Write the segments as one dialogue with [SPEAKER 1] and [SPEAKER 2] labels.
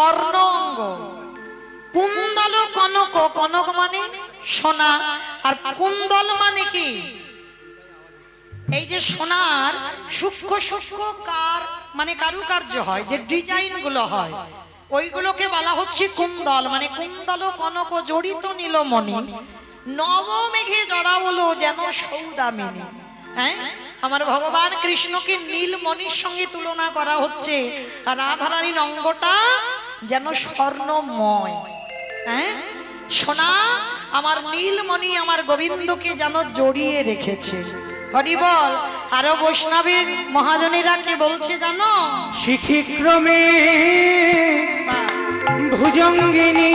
[SPEAKER 1] স্বর্ণ অঙ্গ, কুন্দল কনক, কনক মানে সোনা, আর কুন্দল মানে কি এই যে সোনার সূক্ষ্ম সূক্ষ্ম মানে কারুকার্য হয়, যে ডিজাইন গুলো হয় ওইগুলোকে বলা হচ্ছে কুন্দল। মানে কুন্দল কনক জড়িত নীলমণি, নবমেঘে জড়া হলো যেন সৌদামিনী। হ্যাঁ, আমার ভগবান কৃষ্ণকে নীলমণির সঙ্গে তুলনা করা হচ্ছে, আর রাধারানীর অঙ্গটা যেন স্বর্ণময়। হ্যাঁ, সোনা আমার নীলমণি আমার গোবিন্দকে যেন জড়িয়ে রেখেছে। হরি বল। আরো বৈষ্ণবের মহাজনেরা কি বলছে জানো?
[SPEAKER 2] শিখিক্রমে ভুজঙ্গিনী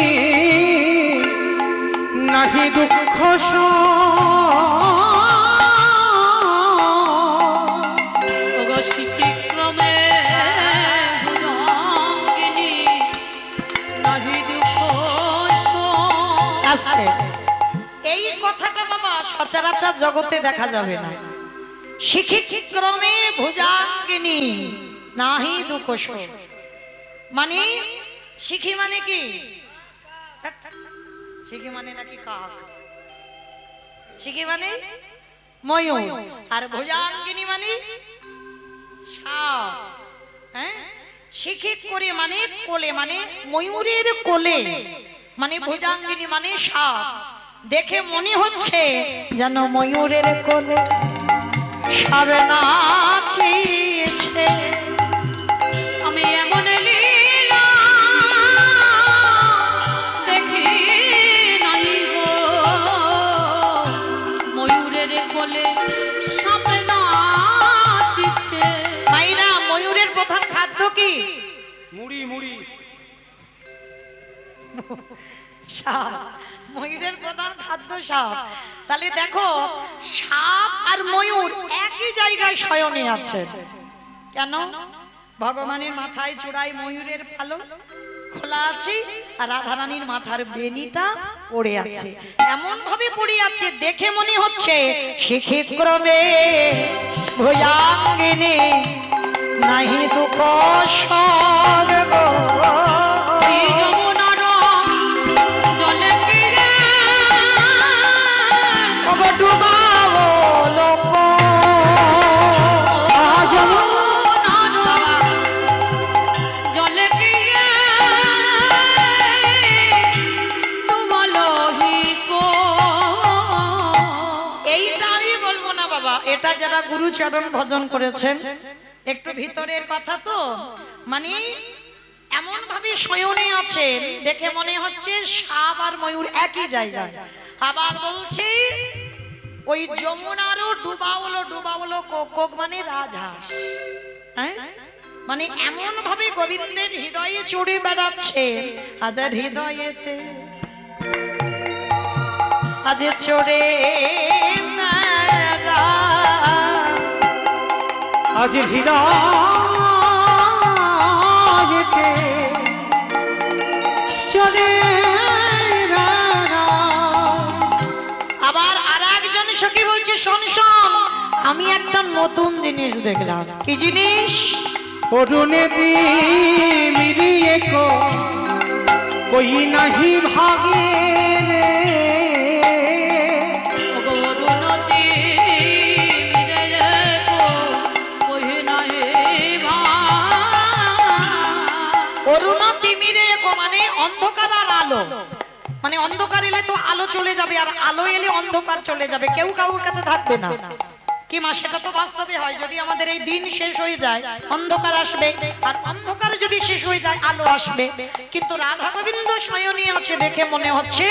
[SPEAKER 2] নাহি দুঃখ
[SPEAKER 3] শিখিক্রমে ভুজঙ্গিনী নাহি দুঃখ।
[SPEAKER 1] আস্তে, এই কথাটা বাবা সচরাচর জগতে দেখা যাবে না। শিখিক্রমে ভুজাঙ্গিনী নাহি দুঃখ, মানে শিখি মানে কি? শিখি মানে নাকি কাক? শিখি মানে ময়ূর, আর ভুজাঙ্গিনী মানে সাপ। হ্যাঁ, শিখি করে মানে কোলে, মানে ময়ূরের কোলে, মানে ভুজাঙ্গিনী মানে সাপ। দেখে মনে হচ্ছে যেন ময়ূরের কোলে সাপ নাচিছে।
[SPEAKER 3] আমি এমন লীলা দেখি নাই গো, ময়ূরের কোলে সাপ নাচিছে।
[SPEAKER 1] মাইরা, ময়ূরের প্রধান খাদ্য কি?
[SPEAKER 2] মুড়ি মুড়ি
[SPEAKER 1] সাপ। ময়ূরের প্রধান খাদ্য সাপ। তাহলে দেখো, সাপ আর ময়ূর একই জায়গায় শয়নে আছে। কেন? ভগবানের মাথায় চূড়ায় ময়ূরের পালক খোলা আছে, আর রাধারানীর মাথার বেনিটা পড়ে আছে। এমন ভাবে পড়ে আছে দেখে মনে হচ্ছে শিখিক্রমে ভুজাঙ্গিনী নাহি দুঃখ সর্গ। এটা যারা গুরুচরণ ভজন করেছেন, একটু ভিতরের কথা তো, মানে এমন ভাবে শয়নে আছেন দেখে মনে হচ্ছে সাপ আর ময়ূর একই জায়গায়। আবার বলছি ওই যমুনারও ডুবাওলো ডুবাওলো কোক মানে রাজহাঁস। হ্যাঁ, মানে এমন ভাবে গোবিন্দের হৃদয়ে চড়ে বেড়াচ্ছে, হাজার হৃদয়েতে আজ চড়ে
[SPEAKER 2] আজ হৃদয়েতে চলে।
[SPEAKER 1] আবার আর একজন সখী বলছে, শোন শোন, আমি একটা নতুন জিনিস দেখলাম। কি জিনিস?
[SPEAKER 2] অরুণে মিলিয়ে কই নাহি ভাগে
[SPEAKER 1] মানে অন্ধকার আর আলো, মানে অন্ধকার এলে তো আলো চলে যাবে, আর আলো এলে অন্ধকার চলে যাবে, কেউ কারোর কাছে থাকবে না। কি মা, সেটা তো বাস্তবে হয়। যদি আমাদের এই দিন শেষ হয়ে যায় অন্ধকার আসবে, আর অন্ধকার যদি শেষ হয়ে যায় আলো আসবে। কিন্তু রাধা গোবিন্দ শয়নে আছে দেখে মনে হচ্ছে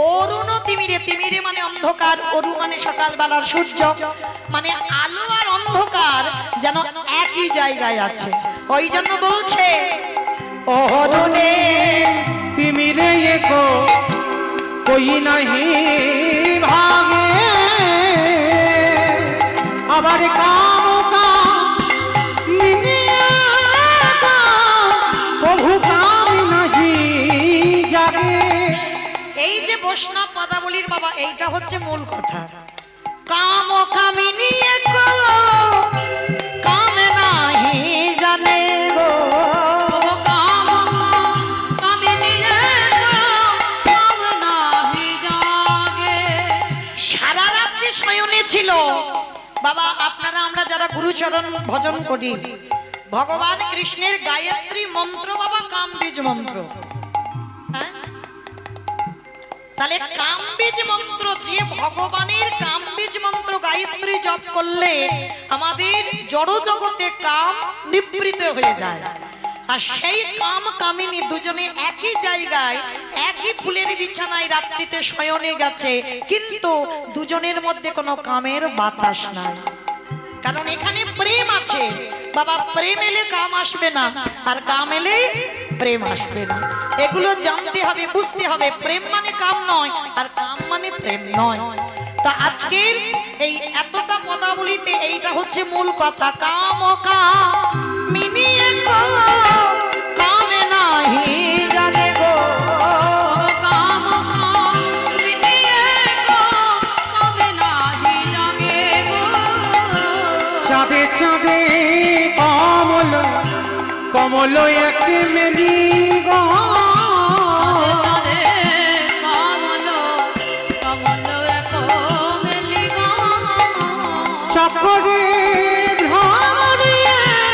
[SPEAKER 1] অরুণ তিমিরে, তিমিরে মানে অন্ধকার, অরু মানে সকালবেলার সূর্য, মানে আলো আর অন্ধকার যেন একই জায়গায় আছে। ওই জন্য বলছে অরুণে
[SPEAKER 2] তিমিরে কই নাহি ভাগে, আবার কাম প্রভু কাম নাহি জাগে।
[SPEAKER 1] এই যে বৈষ্ণব পদাবলীর বাবা, এইটা হচ্ছে মূল কথা। কাম কামিনী কাম নাহি জানে গো, বাবা আপনারা আমরা যারা গুরুচরণ ভজন করি, ভগবান কৃষ্ণের গায়ত্রী মন্ত্র বাবা কামবীজ মন্ত্র, হ্যাঁ? তাহলে কামবীজ মন্ত্র, যে ভগবানের কামবীজ মন্ত্র গায়ত্রী জপ করলে আমাদের জড় জগতে কাম নিবৃত্ত হয়ে যায়। আর সেই কাম কামিনী দুজনে একই জায়গায় একই ফুলের বিছানায় রাত্রিতে শয়নে গেছে, কিন্তু দুজনের মধ্যে কোনো কামের বাতাস নাই। কারণ এখানে প্রেম আছে বাবা, প্রেম এলে কাম আসবে না, আর কাম এলে প্রেম আসবে না। এগুলো জানতে হবে, বুঝতে হবে। প্রেম মানে কাম নয়, আর কাম মানে প্রেম নয়। তা আজকের এই এতটা পদাবলিতে এইটা হচ্ছে মূল কথা। কাম ও কামিনী কো কামে নাহি জানে গো,
[SPEAKER 3] কাম কামিনী গো কামে নাহি জাগে গো।
[SPEAKER 2] চাঁদে চাঁদে কমল কমল এক মেলি গো,
[SPEAKER 3] চাঁদে কমল কমল এক মেলি গো।
[SPEAKER 2] চকরে ভ্রমণে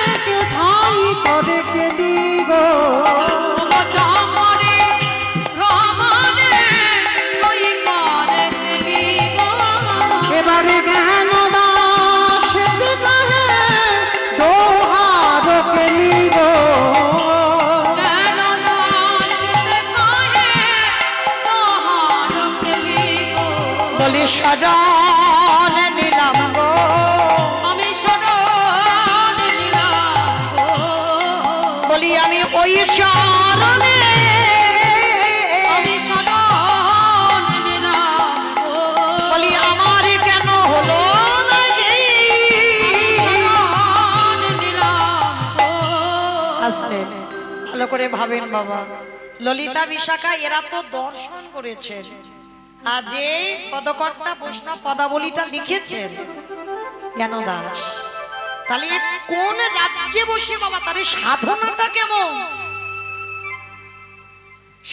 [SPEAKER 2] এক ঠাই করে গেলি গো,
[SPEAKER 3] চকরে ভ্রমণে ওই করে গেলি গো।
[SPEAKER 2] এবারে জ্ঞান দাস কাহে দোহার গেলি গো,
[SPEAKER 3] কেন দাসতে কাহে তোহার গেলি গো।
[SPEAKER 1] বলি শরণ নিলাম গো,
[SPEAKER 3] আমি শরণ নিলাম গো।
[SPEAKER 1] বলি আমি ওই শরণে,
[SPEAKER 3] আমি শরণ নিলাম গো।
[SPEAKER 1] বলি আমার কেন হলো না গে?
[SPEAKER 3] শরণ নিলাম গো।
[SPEAKER 1] আস্তে ভালো করে ভাবেন বাবা, ললিতা বিশাখা এরা তো দর্শন করেছেন, আজ এই পদকর্তা বৈষ্ণব পদাবলীটা লিখেছেন জ্ঞান দাস। তাহলে কোন রাজ্যে বসে বাবা তাদের সাধনাটা কেমন,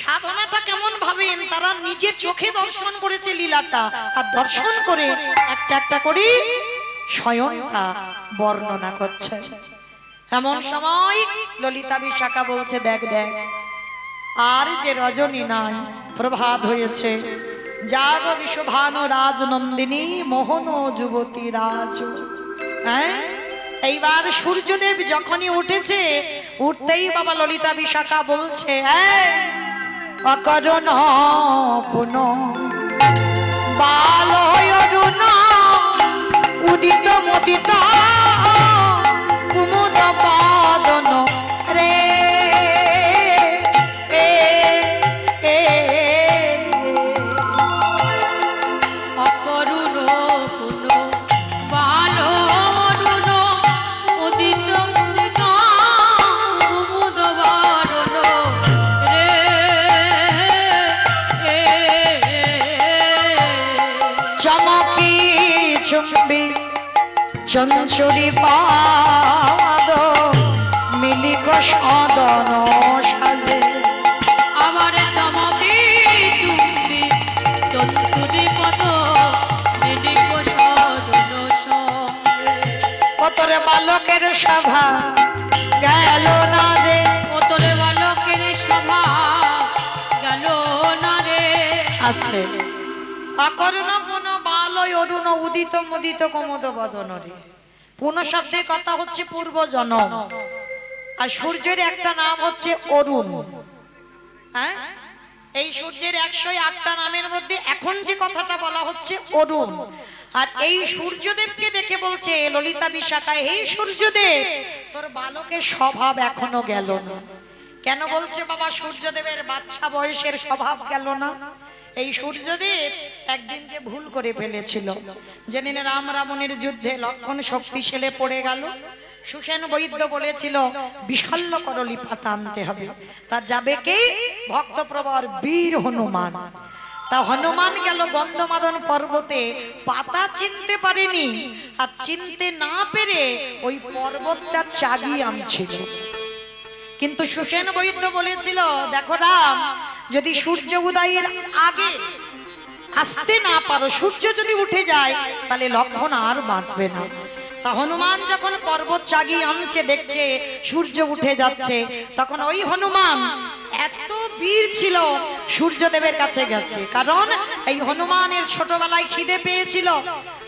[SPEAKER 1] সাধনাটা কেমন ভাবেন? তারা নিজে চোখে দর্শন করেছে লীলাটা, আর দর্শন করে একটা একটা করে স্বয়ংটা বর্ণনা করছে। এমন সময় ললিতা বিশাখা বলছে, দেখ দেখ আর যে রজনী নাই, প্রভাত হয়েছে, জাগ বিশ্বভানু রাজনন্দিনী মোহন যুবতী রাজ। হ্যাঁ, এইবার সূর্যদেব যখনই উঠেছে, উঠতেই বাবা ললিতা বিশাখা বলছে, হ্যাঁ অকরণ পুন বালয় অরুণ উদিত মুদিত কুমুদ বদন রে
[SPEAKER 3] অপরূর পুন বালো অরুণ উদিত মুদিত কুমুদ বরণ রে।
[SPEAKER 1] চমকি চুম্বি চঞ্চুরি পাদ মিলিক সদন সাজে।
[SPEAKER 3] আমার চমকে চুম্বি চঞ্চুরি পদ নিলিক সদন সঙ্গে।
[SPEAKER 1] কতরে বালকের সভা গেল না রে,
[SPEAKER 3] ওতরে বালকের সভা গেল না রে।
[SPEAKER 1] আস্তে অকর্ণ পুন বালয় অরুণ উদিত মুদিত কমোদ বদন রে। পুন শব্দের কথা হচ্ছে পূর্ব জন্ম, আর সূর্যের একটা নাম হচ্ছে অরুণ। হ্যাঁ, এই সূর্যের 108টা নামের মধ্যে এখন যে কথাটা বলা হচ্ছে অরুণ। আর এই সূর্যদেবকে দেখে বলছে ললিতা বিশাখা, এই সূর্যদেব তোর বালকের স্বভাব এখনো গেল না। কেন বলছে বাবা সূর্যদেবের বাচ্চা বয়সের স্বভাব গেল না? এই সূর্যদেব একদিন যে ভুল করে ফেলেছিল, যেদিন রাম রাবণের যুদ্ধে লক্ষণ শক্তিশালে পড়ে গেল, সুসেন বৈদ্য বলেছিল বিশাল্য করলি পাতা আনতে হবে, তা যাবে কে? ভক্তপ্রবর বীর হনুমান। তা হনুমান গেল গন্ধমাদন পর্বতে, পাতা চিনতে পারেনি, আর চিনতে না পেরে ওই পর্বতটা চাগিয়ে আনছিল। কিন্তু সুসেন বৈদ্য বলেছিল, দেখো রাম, যদি সূর্য উদয়ের আগে আসতে না পারো, সূর্য যদি উঠে যায় তাহলে লক্ষণ আর বাঁচবে না। তা হনুমান যখন পর্বত চাগিয়ে আনছে, দেখছে সূর্য উঠে যাচ্ছে, তখন ওই হনুমান এত বীর ছিল, সূর্যদেবের কাছে গেছে। কারণ এই হনুমানের ছোটবেলায় খিদে পেয়েছিল,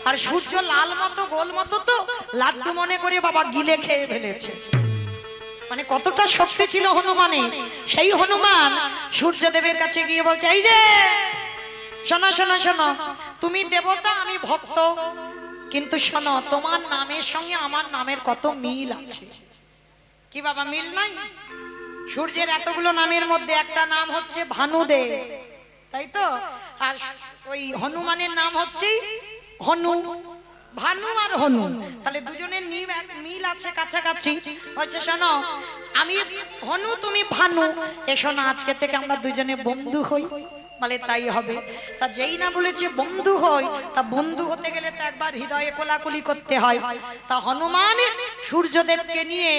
[SPEAKER 1] আর সূর্য লাল মতো গোল মতো তো লাড্ডু মনে করে বাবা গিলে খেয়ে ফেলেছে। মানে কতটা শক্তি ছিল হনুমানে। সেই হনুমান সূর্যদেবের কাছে গিয়ে বলছে, এই যে শোনো শোনো শোনো, তুমি দেবতা আমি ভক্ত, কিন্তু শোনো তোমার নামের সঙ্গে আমার নামের কত মিল আছে। কি বাবা মিল নাই? সূর্যের এতগুলো নামের মধ্যে একটা নাম হচ্ছে ভানুদেব, তাই তো? আর ওই হনুমানের নাম হচ্ছে হনু, ভানু আর হনু, তাহলে দুজনের মিল আছে কাছাকাছি। হচ্ছে শোনো, আমি হনু তুমি ভানু, এসো না আজকে থেকে আমরা দুজনে বন্ধু হই। বলে তাই হবে। তা যেই না বলেছে বন্ধু হই, তা বন্ধু হতে গেলে তো একবার হৃদয়ে কোলাকুলি করতে হয়। তা হনুমান সূর্যদেবকে নিয়ে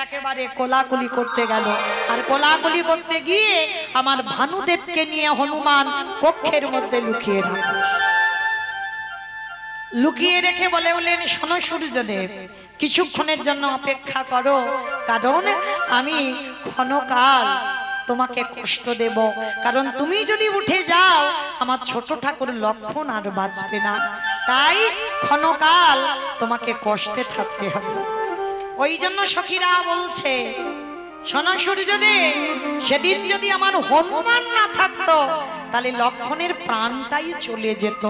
[SPEAKER 1] একেবারে কোলাকুলি করতে গেল, আর কোলাকুলি করতে গিয়ে আমার ভানুদেবকে নিয়ে হনুমান কক্ষের মধ্যে লুকিয়ে রাখল। লুকিয়ে রেখে বললেন, শোনো সূর্যদেব, কিছুক্ষণের জন্য অপেক্ষা করো, কারণ আমি ক্ষণকাল তোমাকে কষ্ট দেব। কারণ তুমি যদি উঠে যাও আমার ছোট ঠাকুর লক্ষণ আর বাঁচবে না, তাই ক্ষণকাল তোমাকে কষ্টে থাকতে হবে। ওই জন্য সখীরা বলছে, শোনো সূর্যদেব, সেদিন যদি আমার হনুমান না থাকতো তাহলে লক্ষণের প্রাণটাই চলে যেত।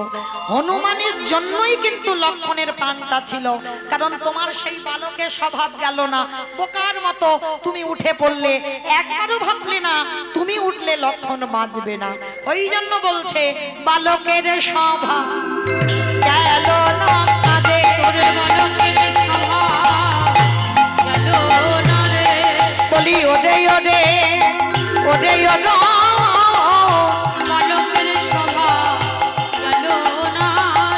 [SPEAKER 1] হনুমানের জন্যই কিন্তু লক্ষণের প্রাণটা ছিল, কারণ তোমার সেই বালকের স্বভাব গেল না, বোকার মতো তুমি উঠে পড়লে, একবারও ভাবলে না তুমি উঠলে লক্ষণ বাঁচবে না। ওই জন্য বলছে বালকের স্বভাব গেল না কাঁদে,
[SPEAKER 3] ওরে বালকের স্বভাব গেল না রে।
[SPEAKER 1] বলি ওরে ওরে ওরে ওরে,
[SPEAKER 3] বালকের স্বভাব গেল না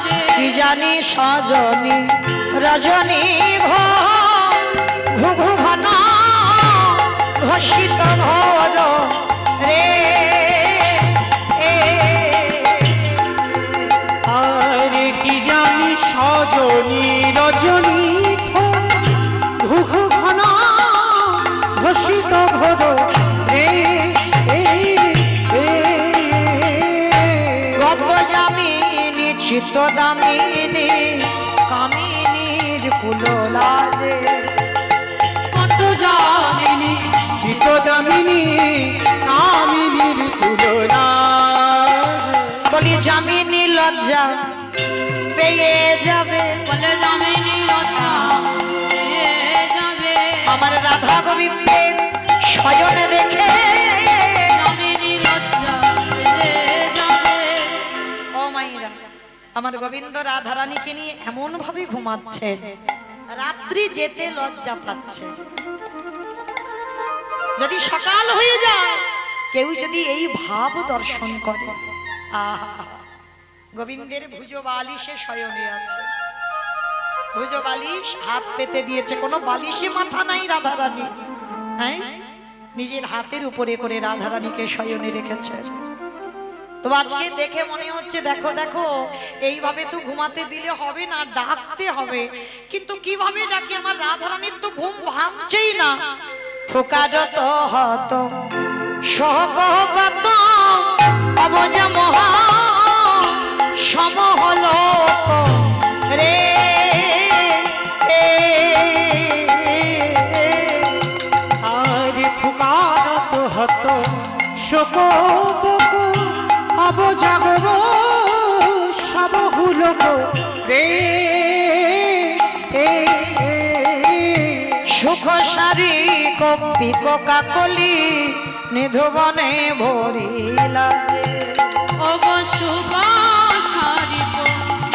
[SPEAKER 3] রে।
[SPEAKER 1] কি জানি সজনী রজনী ঘু ঘু ঘন ঘোষিত ঘোর রে।
[SPEAKER 2] আরে কি জানি সজনী রজনী ঘু ঘু ঘন ঘোষিত ঘোর রে।
[SPEAKER 1] গত যামিনী চিত্ত দামিনী কামিনীর কুললাজে,
[SPEAKER 3] কত জানিনি
[SPEAKER 2] চিত্তদামিনী কামিনীর তুলনাজ।
[SPEAKER 1] বলি যামিনী লজ্জা পেয়ে যাবে,
[SPEAKER 3] বলে জামিনী লতা পেয়ে যাবে।
[SPEAKER 1] আমার রাধা গোবিন্দের শয়নে দেখে
[SPEAKER 3] জামিনী লজ্জা পেয়ে যাবে।
[SPEAKER 1] ও মাইরা, আমার গোবিন্দ রাধারানীকে নিয়ে এমন ভাবে ঘুমাচ্ছে, রাত্রি যেতে লজ্জা পাচ্ছে। যদি সকাল হয়ে যায়, কেউ যদি এই ভাব দর্শন করে, আহা, গোবিন্দের ভুজ বালিশে শয়নে আছে, ভুজ বালিশ হাত পেতে দিয়েছে, কোনো বালিশে মাথা নাই রাধারানী, হ্যাঁ, নিজের হাতের উপরে করে রাধারানীকে শয়নে রেখেছে। তো আজকে দেখে মনে হচ্ছে, দেখো দেখো, এইভাবে তো ঘুমাতে দিলে হবে না, ডাকতে হবে। কিন্তু কিভাবে ডাকি? আমার রাধারানীর তো ঘুম ভাঙছেই না। ফোকারত হত সহগত অবজা মহা সমহলোক রে।
[SPEAKER 2] আরে ফুকারত হত শোক অবজাগব সবগুলো রে।
[SPEAKER 1] সুখ সারি কপি কাকলি নিধুবনে ভরিলা যে।
[SPEAKER 3] অবশুভ সারিত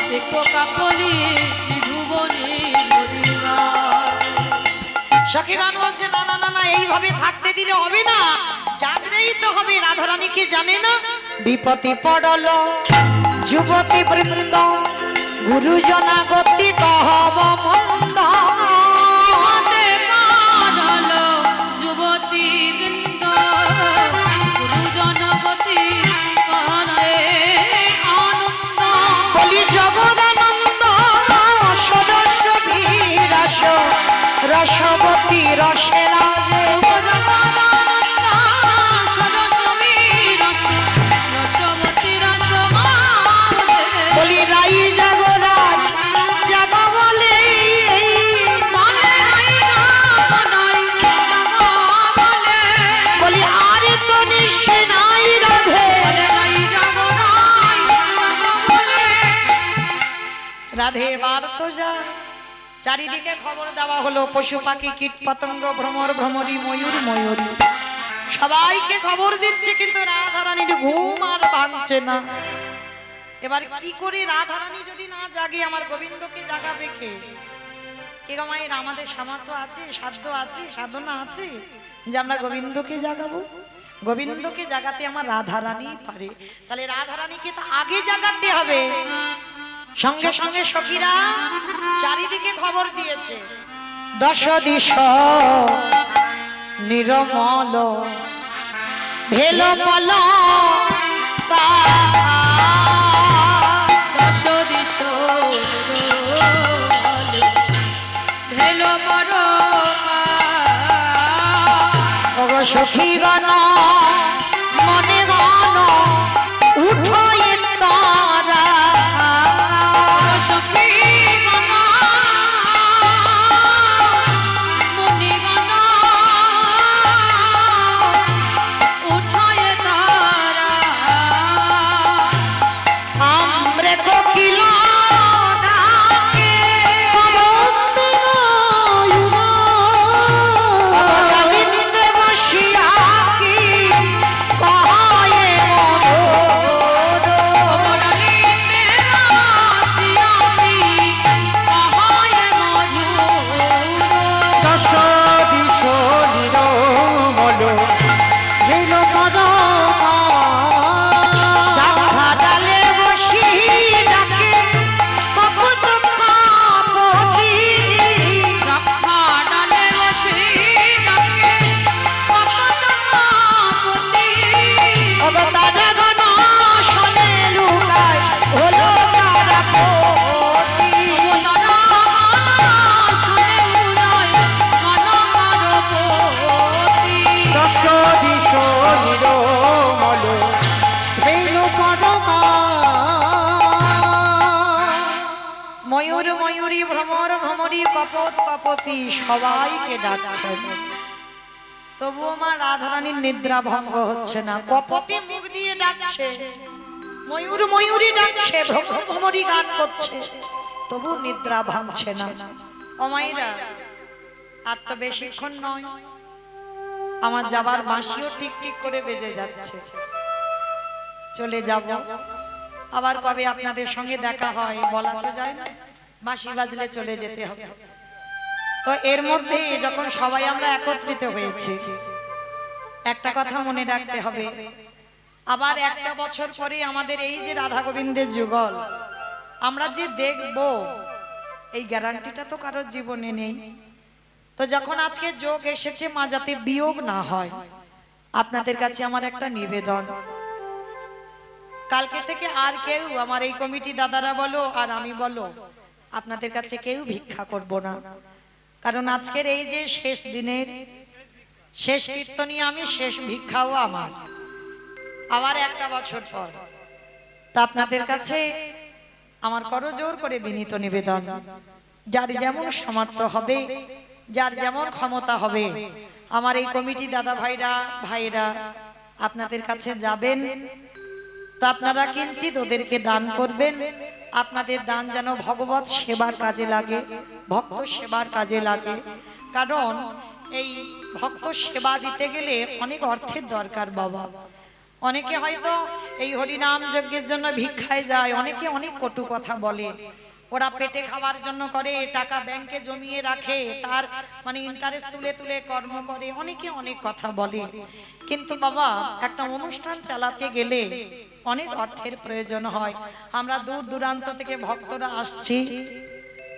[SPEAKER 3] দেখো কাকলি নিধুবনে মদিনা।
[SPEAKER 1] সখী গান বলছে, না না না না, এইভাবে থাকতে দিলে হবে না, জাগতেই তো হবে। রাধারানীকে জানে না? বিপত্তি পড়ল যুবতী বৃন্দ, গুরুজনা গতি কহব মন্দ।
[SPEAKER 3] বিপদে পড়ল যুবতী বৃন্দ, গুরুজন গতি করে
[SPEAKER 1] রসবতী রসে রাধে বলি রাই জাগো রাই জাগো বলে বলি আরে তো নিশ্চয় নাই রাধে রাধে এবার তো যা চারিদিকে খবর দেওয়া হলো পশু পাখি কীট পতঙ্গ ভ্রমর ভ্রমরী ময়ূর ময়ূরী সবাইকে খবর দিচ্ছে কিন্তু রাধারানীর ঘুম আর ভাঙছে না এবার কি করে রাধারানী যদি না জাগে আমার গোবিন্দকে জাগাবে কে কে গো মায়ের আমাদের সামর্থ্য আছে সাধ্য আছে সাধনা আছে যে আমরা গোবিন্দকে জাগাবো গোবিন্দকে জাগাতে আমার রাধারানী পারে তাহলে রাধারানীকে তো আগে জাগাতে হবে সঙ্গে সঙ্গে সখীরা চারিদিকে খবর দিয়েছে দশ দিশ নিরমল ভেল পল সখী গণ মনে গণ উঠো তারা ময়ূর ময়ূরী ভ্রমর ভ্রমরী কপত কপতি সবাইকে ডাকছেন তবুও মা রাধারানীর নিদ্রা ভঙ্গ হচ্ছে না কপতি মুখ দিয়ে ডাকছে ময়ূর ময়ূরী ডাকছে ভ্রমর ভ্রমরী গান করছে তবু নিদ্রা ভাঙছে না ও মায়েরা আর তো বেশিক্ষণ নয় আমার যাবার বাঁশিও টিক টিক করে বেজে যাচ্ছে চলে যাব আবার কবে আপনাদের সঙ্গে দেখা হয় বলা তো যায় না বাঁশি বাজলে চলে যেতে হবে তো এর মধ্যে যখন সবাই আমরা একত্রিত হয়েছি একটা কথা মনে রাখতে হবে আবার একটা বছর পরে আমাদের এই যে রাধা গোবিন্দের যুগল আমরা যে দেখব এই গ্যারান্টিটা তো কারোর জীবনে নেই তো যখন আজকে যোগ এসেছে মা যাতে বিয়োগ না হয় আপনাদের কাছে আমার একটা নিবেদন কালকে থেকে আর কেউ আমার এই কমিটি দাদারা বলো আর আমি বলো আপনাদের কাছে কেউ ভিক্ষা করব না কারণ আজকের এই যে শেষ দিনের শেষ কীর্তনী আমি শেষ ভিক্ষাও আমার আবার একটা বছর পর তা আপনাদের কাছে আমার করজোর করে বিনীত নিবেদন যার যেমন সামর্থ্য হবে যার যেমন ক্ষমতা হবে আমার এই কমিটি দাদা ভাইরা আপনাদের কাছে যাবেন তো আপনারা কিঞ্চিত ওদেরকে দান করবেন আপনাদের দান যেন ভগবত সেবার কাজে লাগে ভক্ত সেবার কাজে লাগে কারণ এই ভক্ত সেবা দিতে গেলে অনেক অর্থের দরকার বাবা অনেকে হয়তো এই হরিনাম যজ্ঞের জন্য ভিক্ষায় যায় অনেকে অনেক কটু কথা বলে ওরা পেটে খাওয়ার জন্য করে টাকা ব্যাংকে জমিয়ে রাখে তার মানে ইন্টারেস্ট তুলে তুলে কর্ম করে অনেকে অনেক কথা বলে কিন্তু বাবা একটা অনুষ্ঠান চালাতে গেলে অনেক অর্থের প্রয়োজন হয় আমরা দূর দূরান্ত থেকে ভক্তরা আসছি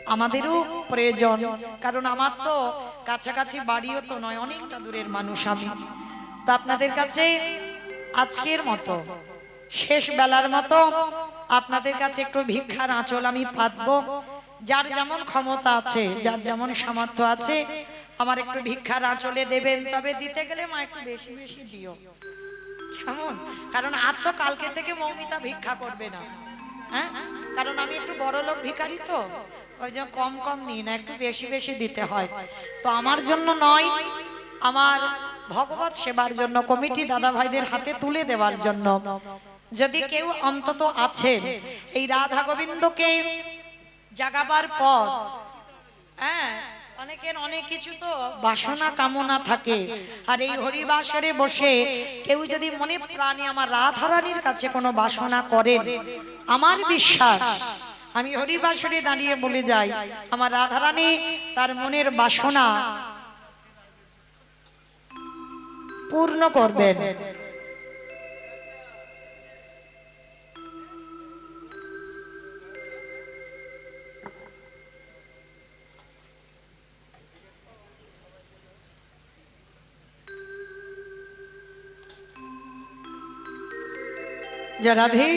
[SPEAKER 1] আমাদেরও প্রয়োজন কারণ আমার তো কাছাকাছি বাড়িও তো নয় অনেকটা দূরের মানুষ আমি তো আপনাদের কাছে আজকের মতো শেষ বেলার মতো আপনাদের কাছে একটু ভিক্ষার আঁচল আমি পাতবো যার যেমন ক্ষমতা আছে, যার যেমন সামর্থ্য আছে, আমার একটু ভিক্ষার আঁচলে দেবেন। তবে দিতে গেলে মা একটু বেশি বেশি দিও, কেমন? কারণ আর তো কালকে থেকে মৌমিতা ভিক্ষা করবে না, হ্যাঁ, কারণ আমি একটু বড় লোক ভিখারি, তো ওই যে কম কম নিই না, একটু বেশি বেশি দিতে হয়। তো আমার জন্য নয়, আমার ভগবত সেবার জন্য, কমিটি দাদা ভাইদের হাতে তুলে দেওয়ার জন্য। যদি কেউ অন্তত আছেন এই রাধা গোবিন্দকে জাগাবার পর, হ্যাঁ, অনেকের অনেক কিছু তো বাসনা কামনা থাকে, আর এই হরিবাসরে বসে কেউ যদি মনে প্রাণে আমার রাধারানীর কাছে কোনো বাসনা করেন, আমার বিশ্বাস, আমি হরিবাসরে দাঁড়িয়ে বলে যাই, আমার রাধারানী তার মনের বাসনা পূর্ণ করবেন। রাধে,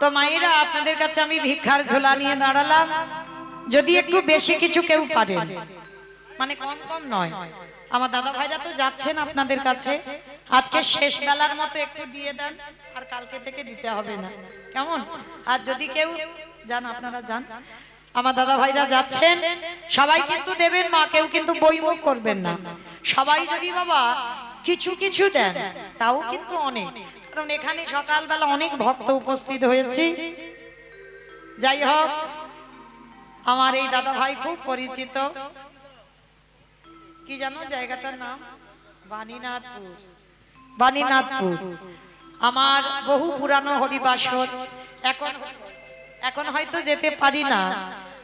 [SPEAKER 1] তো মায়েরা আপনাদের কাছে আমি ভিক্ষার ঝোলা নিয়ে দাঁড়ালাম। যদি একটু বেশি কিছু কেউ পারেন, মানে কম কম নয়, আমার দাদা ভাইরা তো যাচ্ছেন আপনাদের কাছে, আজকে শেষ বেলার মতো একটু দিয়ে দেন, আর কালকে থেকে দিতে হবে না, কেমন? আর যদি কেউ যান, আপনারা যান, আমার দাদা ভাইরা যাচ্ছেন, সবাই কিন্তু দেবেন মা, কেউ কিন্তু বইমুখ করবেন না। সবাই যদি বাবা কিছু কিছু দেন, তাও কিন্তু অনেক, কারণ এখানে সকালবেলা অনেক ভক্ত উপস্থিত হয়েছে। যাই হোক, আমার এই দাদা ভাই খুব পরিচিত, কি জানো জায়গাটার নাম? বাণীনাথপুর। বাণীনাথপুর আমার বহু পুরানো হরিবাসর। এখন এখন হয়তো যেতে পারি না,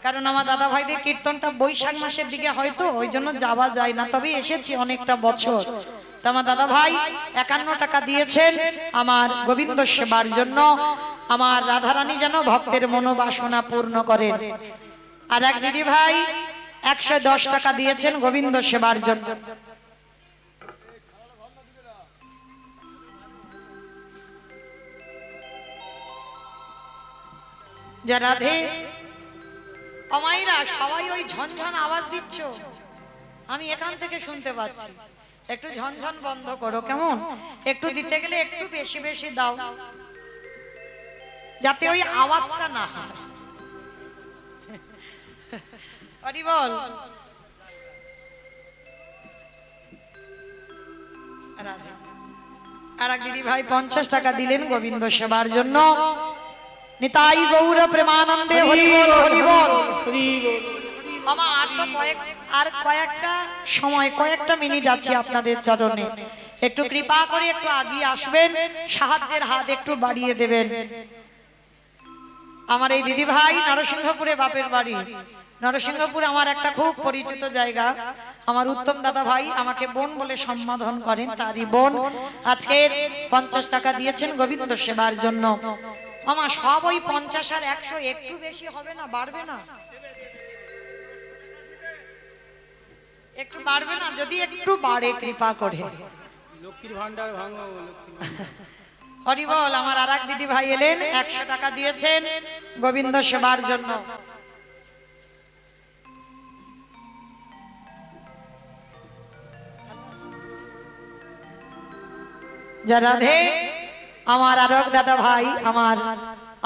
[SPEAKER 1] কারণ আমার দাদা ভাইদের কীর্তনটা বৈশাখ মাসের দিকে হয়তো, ওই জন্য যাওয়া যায় না, তবে এসেছি অনেকটা বছর। তো আমার দাদা ভাই 51 টাকা দিয়েছেন আমার গোবিন্দ সেবার জন্য, আমার রাধারানী যেন ভক্তের মনোবাসনা পূর্ণ করেন। আর এক দিদি ভাই 110 টাকা দিয়েছেন গোবিন্দ সেবার জন্য। যা রাধে, অমাইরা সবাই ওই ঝনঝন আওয়াজ দিচ্ছ, আমি এখান থেকে শুনতে পাচ্ছি, একটু ঝনঝন বন্ধ করো, কেমন? একটু দিতে গেলে একটু বেশি বেশি দাও, যাতে ওই আওয়াজটা না হয়। হরি বল। আর এক দিদি ভাই 50 টাকা দিলেন গোবিন্দ সেবার জন্য। নিতাই গৌর প্রেমানন্দে হরি বল, হরি বল। মামা আর কয়েকটা সময়, কয়েকটা মিনিট আছে আপনাদের চরণে, একটু কৃপা করে একটু আগিয়ে আসবেন, সাহায্যের হাত একটু বাড়িয়ে দেবেন। আমার এই দিদি ভাই নরসিংহপুরে বাপের বাড়ি। নরসিংহপুর আমার একটা খুব পরিচিত জায়গা। আমার উত্তম দাদা ভাই আমাকে বোন বলে সম্বোধন করেন, তারই বোন আজকে 50 টাকা দিয়েছেন গোবিন্দ সেবার জন্য। মামা সব ওই 50 আর 100 একটু বেশি হবে না? বাড়বে না? একটু বাড়বে না? যদি একটু বাড়ে কৃপা করে।
[SPEAKER 2] লক্ষ্মীর ভান্ডার ভাঙো,
[SPEAKER 1] হরি বল। আমার আর এক দিদি ভাই এলেন, 100 টাকা দিয়েছেন গোবিন্দ সেবার জন্য। যা রাধে, আমার আর এক দাদা ভাই,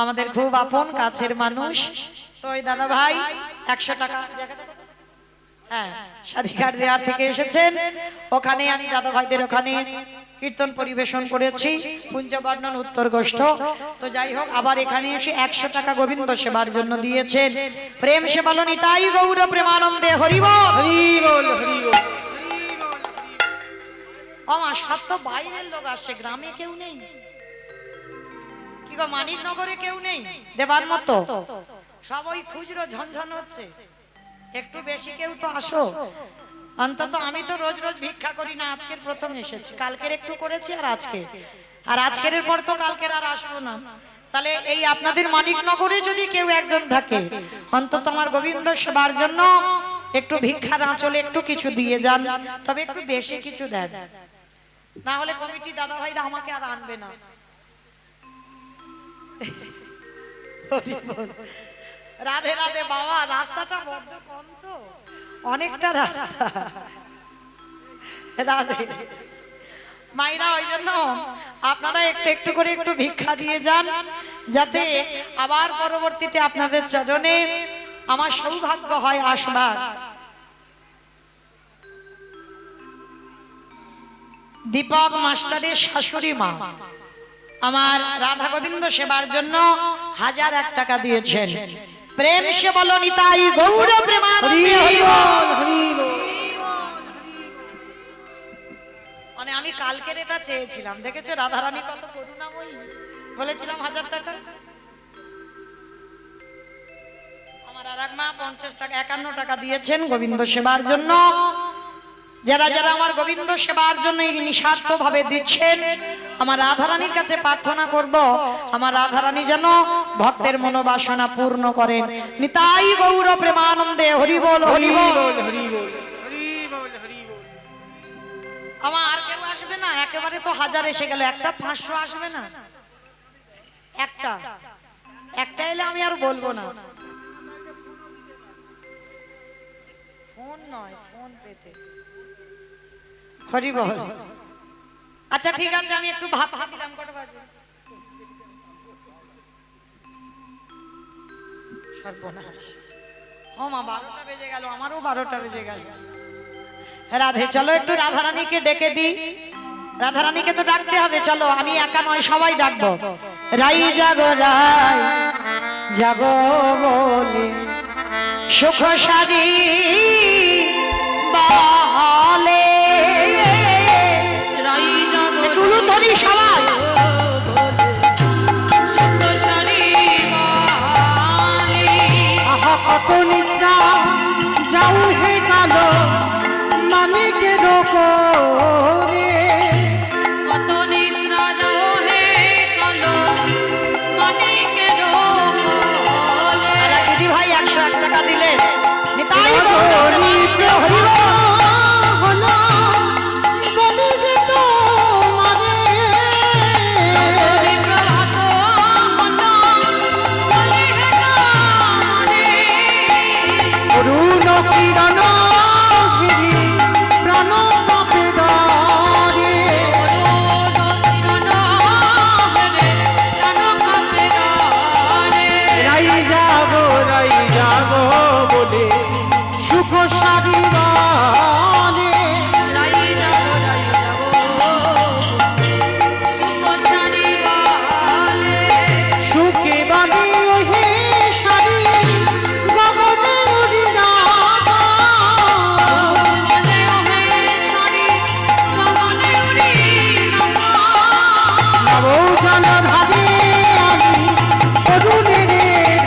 [SPEAKER 1] আমাদের খুব আপন কাছের মানুষ, তো ওই দাদা ভাই 100 টাকা, হ্যাঁ, স্বাধিকার দেওয়ার থেকে এসেছেন। ওখানে আমি দাদা ভাইদের ওখানে কীর্তন পরিবেশন করেছি, কুঞ্জবর্ণন উত্তর গোষ্ঠ। তো যাই হোক, আবার এখানে এসে 100 টাকা গোবিন্দ সেবার জন্য দিয়েছেন। প্রেম সে বলো নিতাই গৌর প্রেমানন্দে হরি বল,
[SPEAKER 2] হরি বল, হরি বল।
[SPEAKER 1] আমার সব তো বাইরের লোক আসছে, গ্রামে কেউ নেই, কি গো মানিকনগরে কেউ নেই দেবার মতো? সব ওই খুচরো ঝনঝন হচ্ছে, একটু বেশি কেউ তো আসো অন্তত। আমি তো রোজ রোজ ভিক্ষা করি না, আজকের প্রথম এসেছি, কালকের একটু করেছি আর আজকের পর তো কালকের আর আসবো না। তাহলে এই আপনাদের মানিকনগরে যদি কেউ একজন থাকে, অন্তত আমার গোবিন্দ সেবার জন্য একটু ভিক্ষার আঁচলে একটু কিছু দিয়ে যান, তবে একটু বেশি কিছু দেন, না হলে কমিটি দাদা ভাইরা আমাকে আর আনবে না। রাধে রাধে বাবা, রাস্তাটা বড্ড কম তো, অনেকটা রাস্তা। রাধে মাইরা, ওই জন্য আপনারা একটু একটু করে একটু ভিক্ষা দিয়ে যান, যাতে আবার পরবর্তীতে আপনাদের চরণে আমার সৌভাগ্য হয় আসবার। দীপক মাস্টারের শাশুড়ি মা আমার রাধা গোবিন্দ সেবার জন্য 1001 টাকা দিয়েছেন। প্রেম সে বলো নিতাই গৌর প্রেমানন্দে হরি বল।
[SPEAKER 2] হরি বল।
[SPEAKER 1] মানে আমি কালকের এটা চেয়েছিলাম, দেখেছো রাধারানী কত করুণাময়ী, বলেছিলাম 1000 টাকা। আমার আর এক মা 50 টাকা 51 টাকা দিয়েছেন গোবিন্দ সেবার জন্য। যারা যারা আমার গোবিন্দ সেবার জন্য নিঃস্বার্থ ভাবে দিচ্ছেন, আমার রাধারানীর কাছে প্রার্থনা করব, আমার রাধারানী যেন ভক্তের মনোবাসনা পূর্ণ করেন। নিতাই গৌর প্রেমানন্দে হরি বল হরি বল।
[SPEAKER 2] হরি বল। হরি বল। হরি বল।
[SPEAKER 1] আমার আর কেউ আসবে না, একেবারে তো 1000 এসে গেল, একটা 500 আসবে না, একটা এলে আমি আর বলবো না। ফোন নয়, ফোন পেতে হরি বল। আচ্ছা ঠিক আছে, আমি একটু ভাবলাম কত বাজে। সর্বনাশ, ও মা 12টা বেজে গেল, আমারও 12টা বেজে গেল। রাধে, চলো একটু রাধারানীকে ডেকে দিই। রাধারানীকে তো ডাকতে হবে, চলো, আমি একা নয়, সবাই ডাকবো। রাই জাগো রাই জাগো বলে সুখ সারি বলে।
[SPEAKER 3] রাই জাগো
[SPEAKER 1] একটু উলুধ্বনি সবাই।
[SPEAKER 3] সুখ সারি বলে।
[SPEAKER 2] আহা কত নিদ্রা যাও হে কালো মানিকের কোরে।
[SPEAKER 3] কত নিদ্রা যাও হে কালো মানিকের কোলে।
[SPEAKER 1] আলা দিদি ভাই 101 টাকা দিলে। নিতাই গৌর প্রেমানন্দে হরি বল।
[SPEAKER 2] হলো বলি যে তোমারে।
[SPEAKER 3] হরি প্রভাত মনা বলি হে তোমারে।
[SPEAKER 2] অরুণ কিরণ ঘিরি প্রাণ কাঁপে ডরে। রাই যাবো বলে সুখ সারি বলে। সুখে বাদে ওহে সারি গগনে উড়ি নামা। নবো জলধারে আমি অরুণের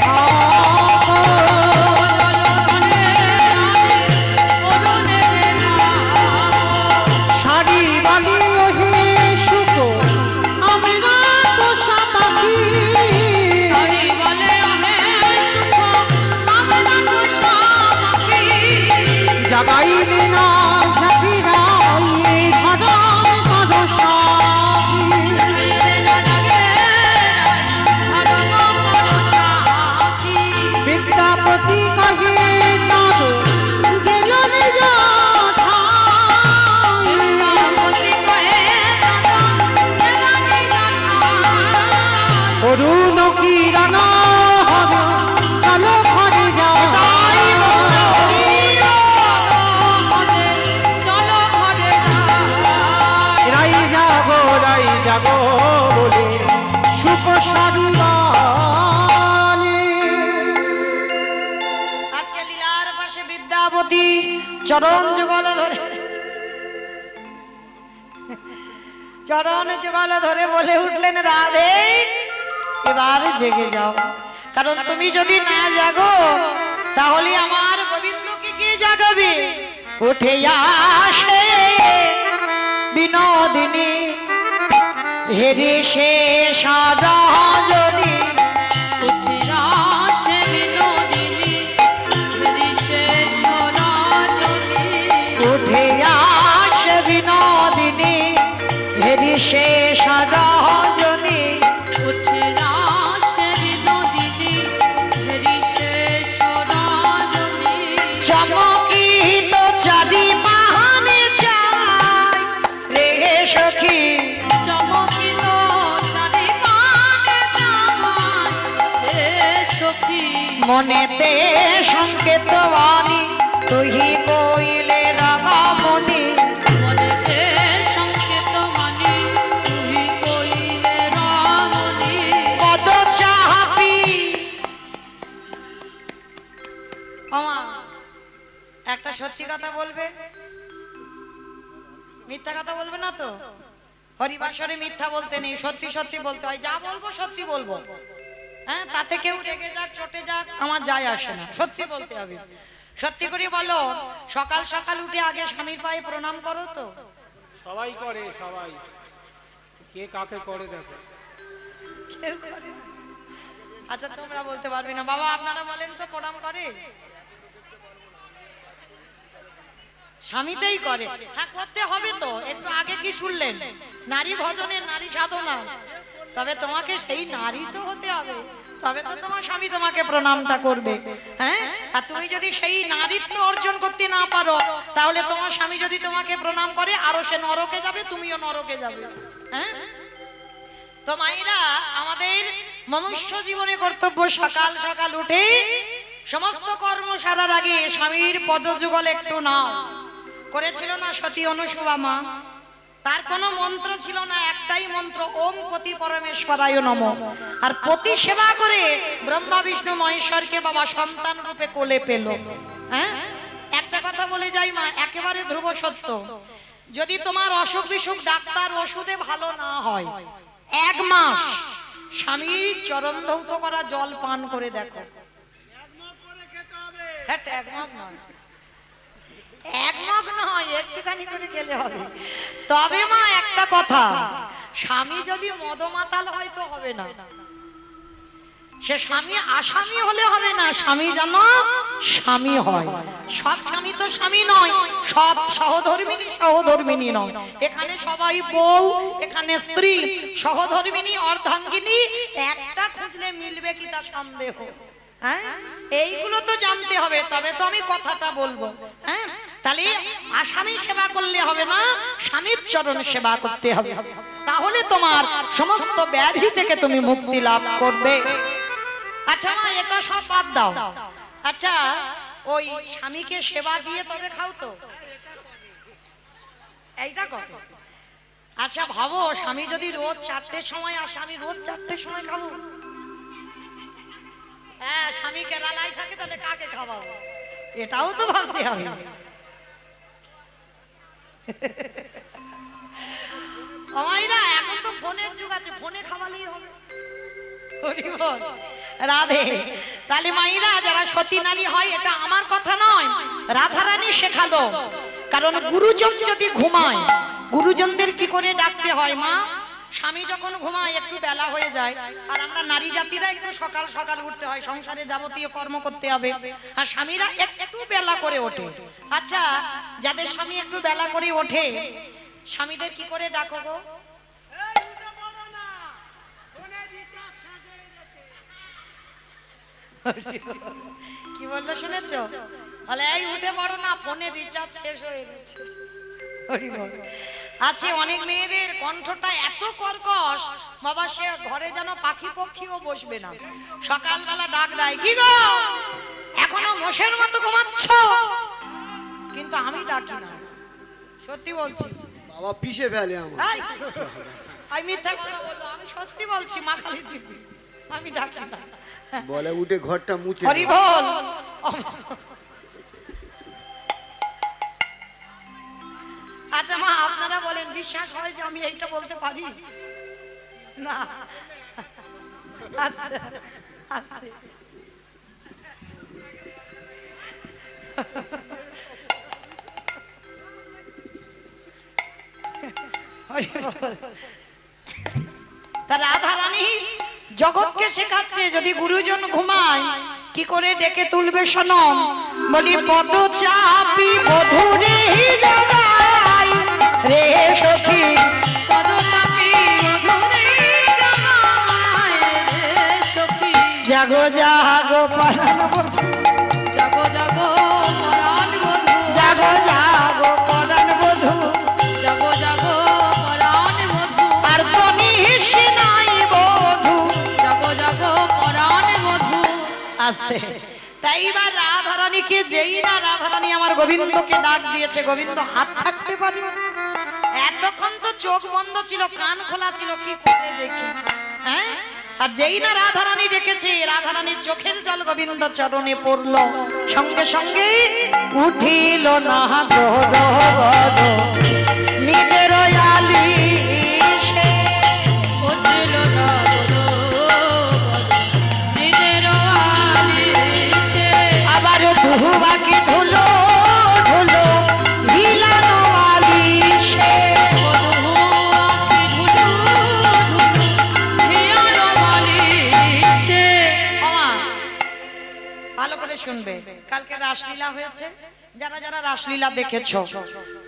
[SPEAKER 2] ধাপ। সারি বালি ওহে সুখ আমরা পোষা পাখি। জাগাইলে না ঝাঁকিরাই ধরার করো সাথী। বিদ্যাপতি কহে চাঁদ গেল নিজ ঠাই। অরুণ কিরণ হবে চলো ঘরে যাই। রাই যাবো বলে সুখ সারি বলে।
[SPEAKER 1] আজকে লীলার পাশে বিদ্যাপতি চরণ যুগল ধরে বলে উঠলেন, রাধে এবার জেগে যাও, কারণ তুমি যদি না জাগো তাহলে আমার গোবিন্দকে কে জাগাবে। উঠে আসে বিনোদিনী হেরে সে সারাজনী। উঠে আসে বিনোদিনী হেরি সে সারাজনী। মনেতে সংকেত বাণী তুহি কইলে রামমণি
[SPEAKER 3] মনেতে সংকেত মানি তুই কইলে রামনি
[SPEAKER 1] পদ চাপি। ওমা একটা সত্যি কথা বলবে, মিথ্যা কথা বলবে না তো? হরিবাসরে মিথ্যা বলতে নেই, সত্যি সত্যি বলতে হয়। যা বলবো সত্যি বলবো, হ্যাঁ? তাতে কেউ রেগে যাক চটে যাক আমার যায় আসে না, সত্যি বলতে হবে। সত্যি করে বলো, সকাল সকাল উঠে আগে স্বামীর পায়ে প্রণাম করো তো?
[SPEAKER 2] সবাই করে, সবাই। কে কাকে করে দেখো।
[SPEAKER 1] কেউ করে না। আচ্ছা তোমরা বলতে পারবে না, বাবা আপনারা বলেন তো প্রণাম করে? স্বামীতেই করে। হ্যাঁ করতে হবে তো। একটু আগে কি শুনলেন? নারী ভজনে নারী সাধনা। তবে তোমাকে সেই নারী তো হতে হবে, তবে তো তোমার স্বামী তোমাকে প্রণামটা করবে। হ্যাঁ, আর তুমি যদি সেই নারীত্ব অর্জন করতে না পারো, তাহলে তোমার স্বামী যদি তোমাকে প্রণাম করে আরো সে নরকে যাবে, তুমিও নরকে যাবে। হ্যাঁ, তো মায়েরা, আমাদের মনুষ্য জীবনে কর্তব্য সকাল সকাল উঠে সমস্ত কর্ম সারার আগে স্বামীর পদযুগল একটু নাও। করেছিল না সতী অনুসুয়া মা? তার কোনো মন্ত্র ছিল না, একটাই মন্ত্র, ওম পতি পরমেশ্বরায় নমঃ। আর পতি সেবা করে ব্রহ্মা বিষ্ণু মহেশ্বরকে বাবা সন্তান রূপে কোলে পেল। হ্যাঁ, একটা কথা বলে যাই মা, একেবারে ধ্রুব সত্য, যদি তোমার অসুখ বিসুখ ডাক্তার ওষুধে ভালো না হয়, 1 মাস স্বামীর চরণ ধৌত করা জল পান করে দেখো। হ্যাঁ, 1 মগ নয়, 1 মগ নয়, একটুখানি করে খেলে হবে। তবে মা একটা কথা, স্বামী যদি মদমাতাল হয় তো হবে না। সে স্বামী আসামি হলে হবে না, স্বামী যেন স্বামী হয়। সব স্বামী তো স্বামী নয়, সব সহধর্মিনী সহধর্মিনী নয়। এখানে সবাই বউ, এখানে স্ত্রী, সহধর্মিনী অর্ধাঙ্গিনী একটা খুঁজলে মিলবে কি তা সন্দেহ। হ্যাঁ, এইগুলো তো জানতে হবে, তবে তো আমি কথাটা বলবো। হ্যাঁ, তাহলে আসামি সেবা করলে হবে না, স্বামীর চরণ সেবা করতে হবে, তাহলে তোমার সমস্ত ব্যাধি থেকে তুমি মুক্তি লাভ করবে। আচ্ছা মা, এটা সব বাদ দাও। আচ্ছা, ওই স্বামীকে সেবা দিয়ে তবে খাও তো, এইটা করো। আচ্ছা ভাবো, স্বামী যদি রোজ 4টের সময় আসে, আমি রোজ 4টের সময় খাবো? হ্যাঁ, স্বামী কেরালায় থাকে, তাহলে কাকে খাওয়াবো? এটাও তো ভাবতে হবে। আমাইরা এখন তো ফোনের যুগ আছে, ফোনে খাওয়ালেই হবে। হরি বল, রাধে। তাহলে মাইরা, যারা সতী নারী হয়, এটা আমার কথা নয়, রাধারানী শেখালো। কারণ গুরুজন যদি ঘুমায়, গুরুজনদের কি করে ডাকতে হয় মা? স্বামী যখন ঘুমায় একটু বেলা হয়ে যায়, আর আমরা নারী জাতিরা একটু সকাল সকাল উঠতে হয়, সংসারে যাবতীয় কর্ম করতে হবে, আর স্বামীরা একটু বেলা করে ওঠে। আচ্ছা, যাদের স্বামী একটু বেলা করে ওঠে, স্বামীদের কি করে ডাকো গো? কি বললো শুনেছো? বলে এই উঠে পড়ো না, ফোনের রিচার্জ শেষ হয়ে গেছে। আছে অনেক মেয়েদের কণ্ঠটা এত কর্কশ, বাবা সে ঘরে যেন পাখি পক্ষীও বসবে না। সকালবেলা ডাক দেয়, কি গো এখনো মোষের মতো ঘুমাচ্ছ? কিন্তু আমি ডাকি না, সত্যি বলছি।
[SPEAKER 4] বাবা পিষে ফেলে আমার।
[SPEAKER 1] আমি মিথ্যা কথা বলবো, আমি সত্যি বলছি মা কালী দিদি, আমি ডাকি না।
[SPEAKER 4] বলে উঠে ঘরটা মুছে
[SPEAKER 1] হরি বল। আচ্ছা মা, আপনারা বলেন, বিশ্বাস হয় যে আমি এইটা বলতে পারি না? আচ্ছা আস্তে। তা রাধারানী জগৎকে শেখাচ্ছে, যদি গুরুজন ঘুমায় কি করে ডেকে তুলবে শোনম। বলি পদ চাপি বধুরে জগাই রে সখী,
[SPEAKER 3] পদ চাপি মধুরে জগাই রে সখী,
[SPEAKER 1] জাগো জাগো পরাণ বধূ,
[SPEAKER 3] জাগো জাগো পরাণ বধূ,
[SPEAKER 1] জাগো জাগো পরাণ বধূ,
[SPEAKER 3] জাগো জাগো পরাণ বধূ,
[SPEAKER 1] আর তুমি নাই বধূ,
[SPEAKER 3] জাগো জাগো পরাণ বধূ,
[SPEAKER 1] আস্তে। তাই এবার রাধারানীকে যেই না রাধারানী আমার গোবিন্দকে ডাক দিয়েছে, গোবিন্দ হাত থাকতে পারে? এতক্ষণ তো চোখ বন্ধ ছিল, কান খোলা ছিল, কি করে দেখি? হ্যাঁ, আর যেই না রাধারানী ডেকেছে, রাধারানীর চোখের জল গোবিন্দ চরণে পড়ল, সঙ্গে সঙ্গে উঠিল না গৌরব নিদের আলিশে।
[SPEAKER 3] উঠিল না নিজের আলিশে।
[SPEAKER 1] আবার দুবাকি ধুলো ধুলো হিলানো আলিশে। ভালো করে শুনবে, কালকে রাসলীলা হয়েছে, যারা যারা রাসলীলা দেখেছো।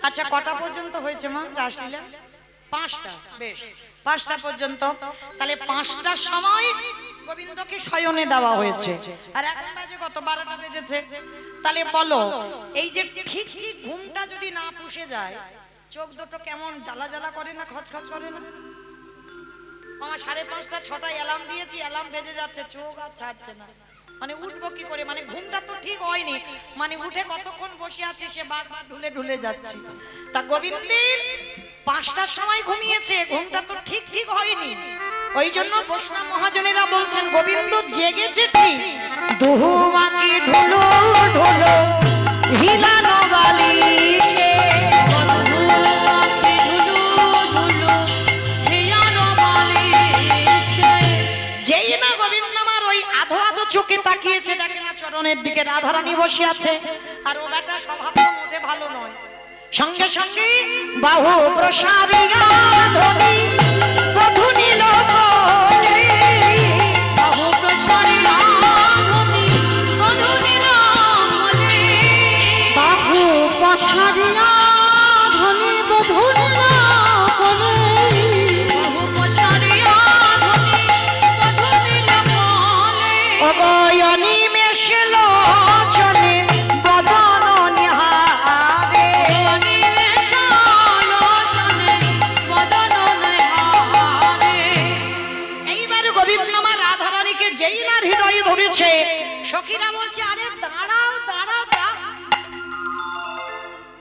[SPEAKER 1] আচ্ছা, কটা পর্যন্ত হয়েছে মা রাসলীলা? 5টা। বেশ, 5টা পর্যন্ত। তাহলে 5টার সময় গোবিন্দকে শয়নে দেওয়া হয়েছে, আর এখন বাজে কত? 12টা বেজেছে। তাহলে বলো, এই যে ঠিক ঠিক ঘুমটা যদি না পুষে যায়, চোখ দুটো কেমন জ্বালা জ্বালা করে না, খচখচ করে না? আমার 5:30 6টা অ্যালার্ম দিয়েছি, অ্যালার্ম বেজে যাচ্ছে, চোখ আর ছাড়ছে না। মানে উঠবো কি করে? মানে ঘুমটা তো ঠিক হয়নি, মানে উঠে কতক্ষণ বসে আছে, সে বারবার ঢুলে ঢুলে যাচ্ছে। তা গোবিন্দের 5টার সময় ঘুমিয়েছে, ঘুমটা তো ঠিক ঠিক হয়নি। ওই জন্য বৈষ্ণব মহাজনেরা বলছেন গোবিন্দ জেগেছে ঠিক, দুহুমাকি ঢুলো ঢুলো হিলানো বালিশে। যেই না গোবিন্দ আমার ওই আধো আধো চোখে তাকিয়েছে, দেখে না চরণের দিকে রাধারানী বসে আছে, আর ওটা স্বভাবটা মোটে ভালো নয়। সঙ্গে সঙ্গে বাহু প্রসারিয়া ধ্বনি বধূ নীল বলে।
[SPEAKER 3] বাহু প্রসারিয়া ধ্বনি বধূ নীল বলে।
[SPEAKER 1] বাহু প্রসারিয়া ধ্বনি বধূ নীল বলে।
[SPEAKER 3] বাহু প্রসারিয়া ধ্বনি বধূ নীল বলে।
[SPEAKER 1] অগয়নি মেশল চলে বদন নিহারে। এইবার গোবিন্দ আমার রাধারানীকে যেই না হৃদয়ে ধরেছে, সখীরা বলছে আরে দাঁড়াও দাঁড়াও দাঁড়াও।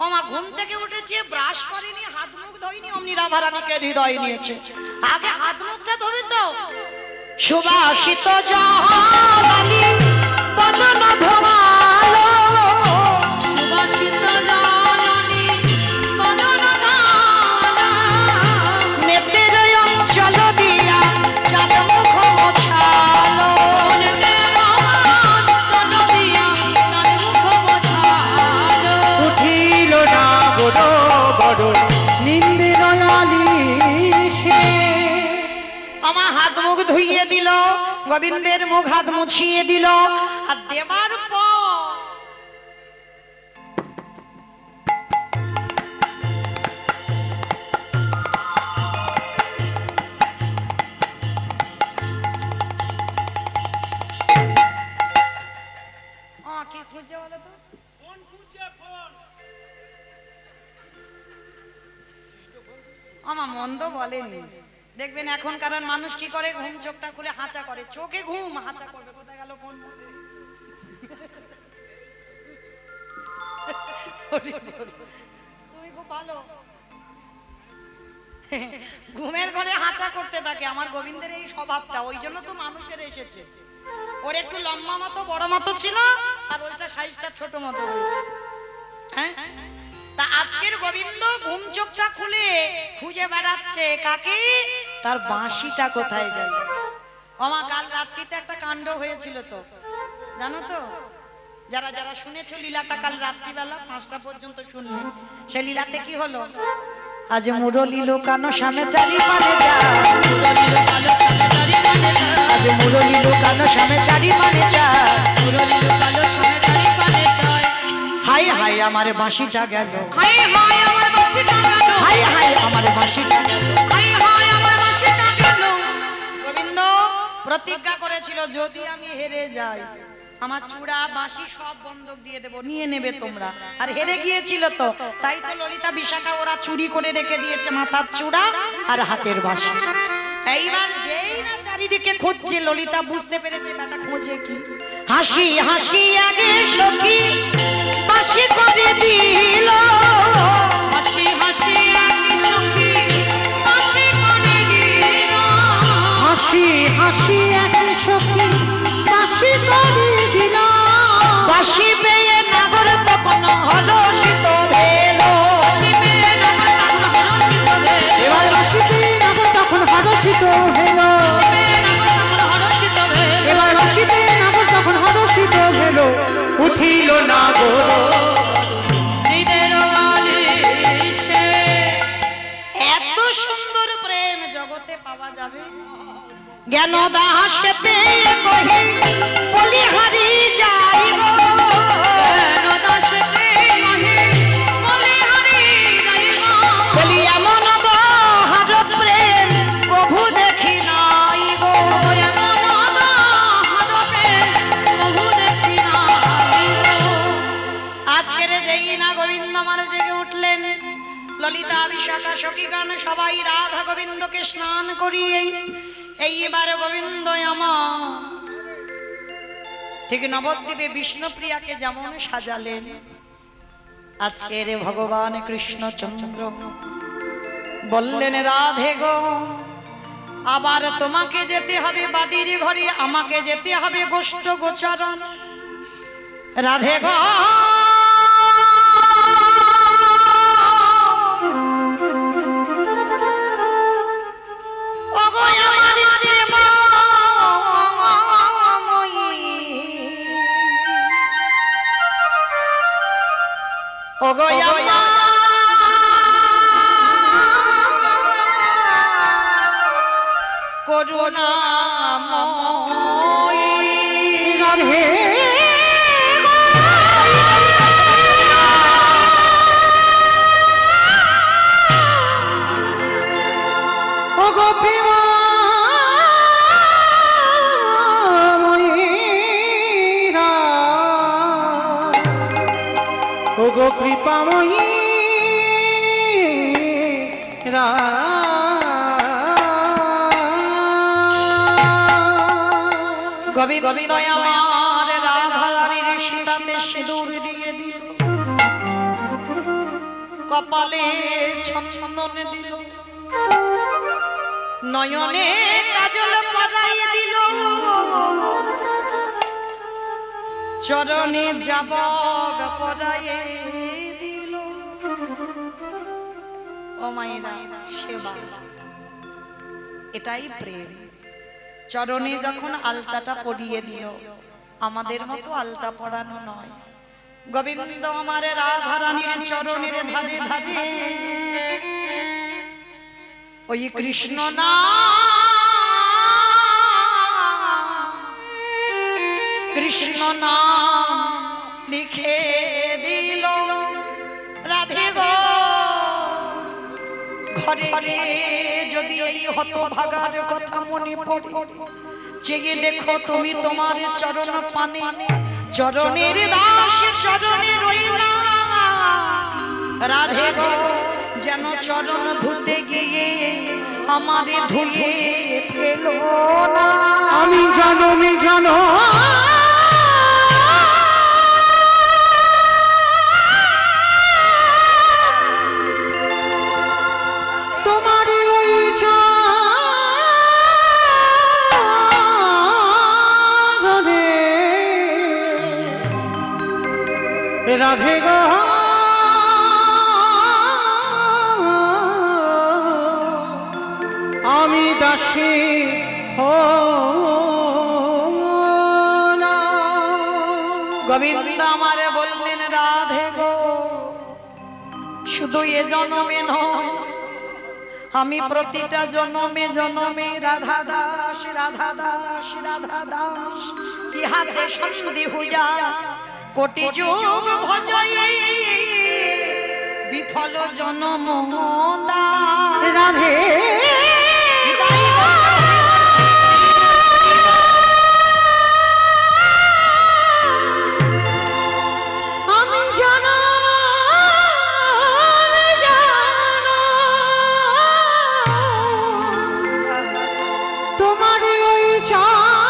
[SPEAKER 1] ওমা ঘুম থেকে উঠেছে, ব্রাশ করেনি, হাত মুখ ধোয়নি, অমনি রাধারানীকে হৃদয়ে নিয়েছে। আগে হাত মুখটা ধোবে তো। সুবাসিত জহানি বদন ধোমালো।
[SPEAKER 3] সুবাসিত জননী বদন ধানা।
[SPEAKER 1] নেত্রের অঞ্চল দিয়া চাঁদ মুখ মোছালো।
[SPEAKER 2] উঠিল না বড় বড় নিন্দের আলিশে।
[SPEAKER 1] আমার হাত মুখ ধুইয়ে দিল, গোবিন্দের মুখ হাত মুছিয়ে দিল, আর দেবার পর কি খুঁজে বলো তো? আমার মন্দ বলেনি। দেখবেন এখনকার মানুষ কি করে, ঘুম চোখটা খুলে হাঁচা করে, চোখে ঘুম হাঁচা করবে, কোথায় গেল ফোন? তুমি খুব ভালো, ঘুমের ঘরে হাঁচা করতে থাকে। আমার গোবিন্দের এই স্বভাবটা, ওই জন্য তো মানুষের এসেছে। ওর একটু লম্বা মতো বড় মতো ছিল, আর ওইটা সাইজটা ছোট মতো হয়েছে। হ্যাঁ, তা আজকের গোবিন্দ ঘুম চোখটা খুলে খুঁজে বেড়াচ্ছে কাকে? তার বাঁশিটা কোথায় গেল। ওমা কাল রাত্রিতে একটা কাণ্ড হয়েছিল তো, জানো তো? যারা যারা শুনেছো লীলাটা, কাল রাত্রিবেলা 5টা পর্যন্ত শুনলে। সে লীলাতে কি হলো? আজ মুরলি লোকানো সামনে চারি মানে যা, আজ মুরলি লোকানো সামনে চারি মানে যা। হাই হাই আমার বাঁশিটা গেল,
[SPEAKER 3] হাই হাই আমার বাঁশিটা গেল।
[SPEAKER 1] হাই হাই আমার বাঁশিটা গেল।
[SPEAKER 3] হাই হাই আমার বাঁশিটা গেল।
[SPEAKER 1] গোবিন্দ প্রতিজ্ঞা করেছিল, যদি আমি হেরে যাই আমার চূড়া বাঁশি সব বন্ধক দিয়ে দেব, নিয়ে নেবে তোমরা। আর হেরে গিয়েছিল তো, তাই তো ললিতা বিশাখা ওরা চুরি করে রেখে দিয়েছে মাথার চূড়া আর হাতের বাঁশি। এইবার যেই না চারিদিকে খুঁজছে, ললিতা বুঝতে পেরেছে ব্যাটা খোঁজে কি। হাসি হাসি আগে সখী বাসি করে দিল,
[SPEAKER 3] হাসি হাসি একই সখী বাঁশি করে দিল।
[SPEAKER 5] হাসি হাসি এক সখী বাঁশি করে দিল।
[SPEAKER 1] বাসি পেয়ে নাগর তখন হলসিত ভেল,
[SPEAKER 3] বাঁশি পেয়ে নগর তখন হরষিত ভেল।
[SPEAKER 5] এবার বাঁশিতে নাগর তখন হরষিত হইল।
[SPEAKER 3] বাঁশি পেয়ে নগর তখন হরষিত ভেল।
[SPEAKER 5] এবার বাঁশিতে নাগর তখন হরষিত হইল। উঠিল নাগর
[SPEAKER 3] দিনের বালিশে।
[SPEAKER 1] এত সুন্দর প্রেম জগতে পাওয়া যাবে? জ্ঞান দাসেতে কহি বলিহারি যাইব,
[SPEAKER 3] কেন দাসেতে কহে বলিহারি যাইব।
[SPEAKER 1] বলি এমন দহার প্রেম প্রভু দেখি নাইব। আজকের যেই না গোবিন্দ মারে জেগে উঠলেন, ললিতা বিশাখা সখী গান সবাই রাধা গোবিন্দকে স্নান করিয়ে এইবার গোবিন্দ আমার ঠিক নবদ্বীপে বিষ্ণুপ্রিয়াকে যেমন সাজালেন, আজকের ভগবান কৃষ্ণচন্দ্র বললেন রাধে গো আবার তোমাকে যেতে হবে বাদির ঘরে, আমাকে যেতে হবে গোষ্ঠ গোচরণ। রাধে গো ওগো আমার প্রেমময়ী, ওগো আমার করুণাময়ী।
[SPEAKER 5] রাধে ও গো প্রেমময়ীরা, ও গো কৃপাময়ীরা।
[SPEAKER 1] গোবিন্দ আমার রাধা রানীর সীতাতে সিঁদুর দিয়ে দিল, কপালে চন্দন দিল, নয়নে কাজল পরাই দিল, চরণে যাবগ পরাই দিল। ও মায়েরা সেবা, এটাই প্রেম। চরণে যখন আলতাটা পরিয়ে দিল, আমাদের মতো আলতা পরানো নয়, গোবিন্দ আমার রাধা রানীর চরণের ধারে ধারে ওই কৃষ্ণ নাম কৃষ্ণ নাম লিখে দিল। রাধে গো ঘরে ঘরে যদি ওই হতভাগার কথা মনে পড়ে, চেয়ে দেখো তুমি তোমার চরণ পানে, চরণের দাস চরণে রইলা। রাধে গো যেন চরণ ধুতে গিয়ে আমারে ধুয়ে ফেলো না।
[SPEAKER 5] আমি জানো তোমারই ওই চরণে রাধে গো আমি দাসী
[SPEAKER 1] গোবিন্দ আমারে বললেন রাধে গো শুধু এ জন্মে নয়, আমি প্রতিটা জন্মে জন্মে রাধা দাস রাধা দাস রাধা দাস ইহাতে সন্ধি হুজা কোটি যুগ ভজয়ে বিফল জন্ম দাস।
[SPEAKER 5] রাধে আমি জানো তোমার ওই চরণে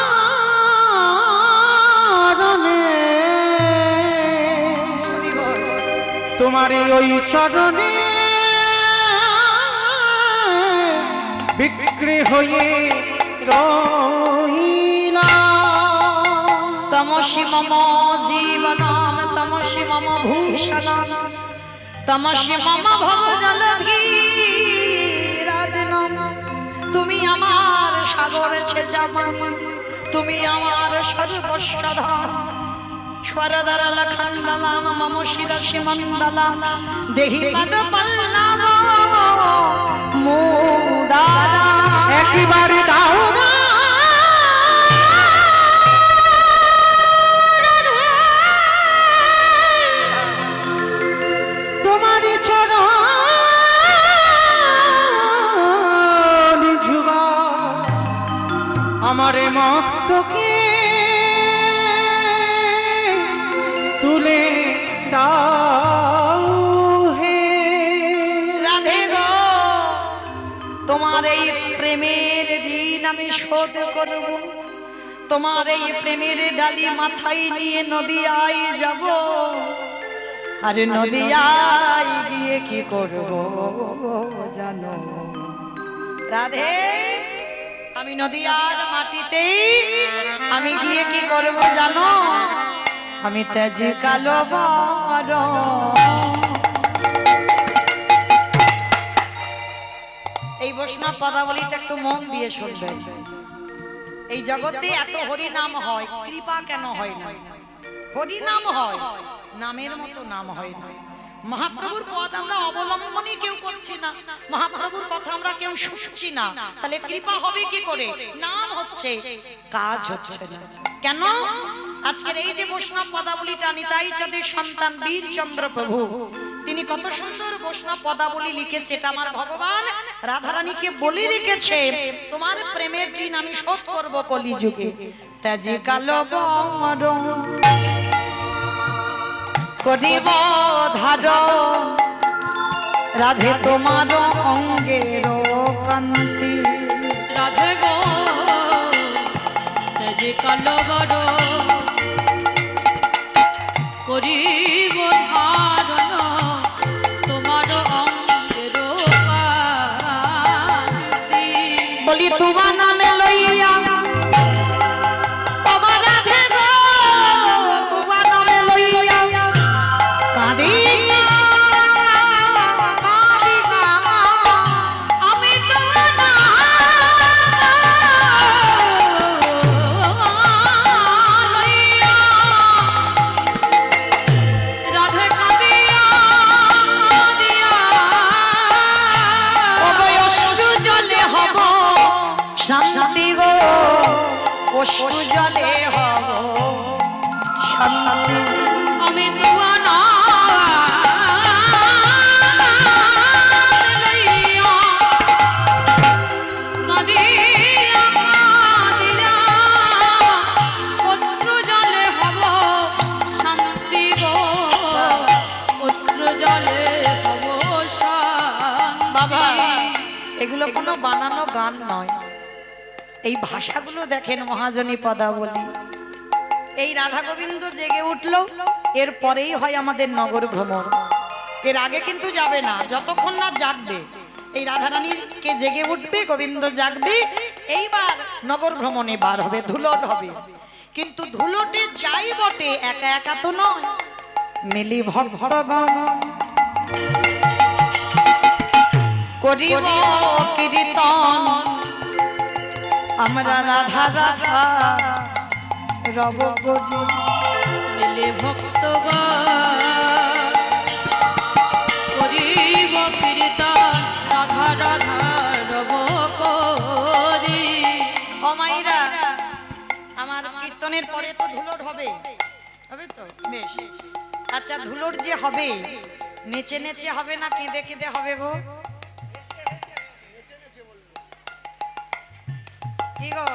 [SPEAKER 5] তোমারই ওই চরণে বিক্রি হয়ে রইলাম।
[SPEAKER 1] তমসি মম জীবনম তমসি মম ভূষণম তমসি মম ভবজলধীরাদিনম। তুমি আমার সাগর ছেচামণি, তুমি আমার সর্বস্বধন। স্বরদরল খণ্ডলাম মম শিরসি মণ্ডলাম দেহি পদ পল্লব মুদারা।
[SPEAKER 5] একবারে দাও না তোমারই চরণ যুগা আমারে মস্তকে তুলে দাও হে
[SPEAKER 1] রাধে গো, তোমার এই প্রেমের ঋণ আমি শোধ করব। তোমার এই প্রেমের ডালি মাথায় নিয়ে নদিয়ায় যাব। আরে নদিয়ায় গিয়ে কি করব জানো রাধে? আমি নদিয়ার মাটিতেই আমি গিয়ে কি করব জানো? আমি তেজি কালো বড়। এই বৈষ্ণব পদাবলীটা একটু মন দিয়ে শুনবেন। এই জগতে এত হরি নাম হয়, কৃপা কেন হয় না? হরি নাম হয়, নামের মতো নাম হয় না। মহাপ্রভুর পদ আমরা অবলম্বনই কেউ করছি না, মহাপ্রভুর কথা আমরা কেউ শুনছি না, তাহলে কৃপা হবে কি করে? নাম হচ্ছে, কাজ হচ্ছে না। কেন? আজকের এই যে বৈষ্ণব পদাবলীটা নিতাই চাঁদের সন্তান বীরচন্দ্র প্রভু তিনি কত সুন্দর বৈষ্ণব পদাবলী লিখেছে। এটা আমার ভগবান রাধারানীকে বলে রেখেছে, তোমার প্রেমের ঋণ আমি শোধ করব কলিযুগে। তেজি কালো বড় করিব ধারণ রাধে তোমার অঙ্গের কান্তি।
[SPEAKER 3] রাধে গো তেজে কালো বড় করিব ধারণ তোমার অঙ্গের কান্তি।
[SPEAKER 1] বলি তোমার নামে লইয়া বাবা রাধে গো, তোমার নামে লইয়া কাঁদি
[SPEAKER 3] আমি তোমার নাম লইয়া রাধে কাঁদিয়া কাঁদিয়া
[SPEAKER 1] অষ্টু জলে হব শান্তি গো, অষ্টু জলে হব শান্তি।
[SPEAKER 3] আমি তোমার নাম লইয়া কাঁদিয়া কাঁদিয়া অশ্রু জলে হব শান্তি গো, অশ্রু জলে হব
[SPEAKER 1] বাবা
[SPEAKER 3] শান্তি।
[SPEAKER 1] এগুলো কোনো বানানো গান নয়, এই ভাষাগুলো দেখেন মহাজনী পদাবলী। এই রাধা গোবিন্দ জেগে উঠলো, এর পরেই হয় আমাদের নগর ভ্রমণ। এর আগে কিন্তু যাবে না, যতক্ষণ না জাগবে। এই রাধারানীকে জেগে উঠবে, গোবিন্দ জাগবে, এইবার নগর ভ্রমণে বার হবে, ধুলট হবে। কিন্তু ধুলটে যাই বটে, একা একা তো নয়, মিলি ভক্তগণ করিব কীর্তন আমরা রাধা রাধা রব গরি।
[SPEAKER 3] মিলে ভক্তগণ করিব কীর্তন রাধা রাধা রব করি।
[SPEAKER 1] ও মাইরা, আমার কীর্তনের পরে তো ধুলট হবে, হবে তো বেশ। আচ্ছা ধুলট যে হবে, নেচে নেচে হবে না কেঁদে কেঁদে হবে গো? কি গো?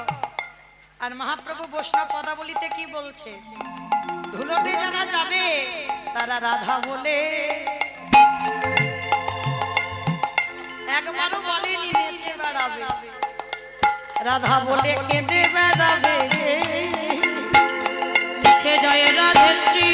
[SPEAKER 1] আর মহাপ্রভু বৈষ্ণব পদাবলীতে কি বলছে? ধুলটে যারা যাবে তারা রাধা বলে, একবারও বলেনি নেচে বেড়াবে, রাধা বলে কেঁদে বেড়াবে।
[SPEAKER 3] লিখে জয় রাধে শ্রী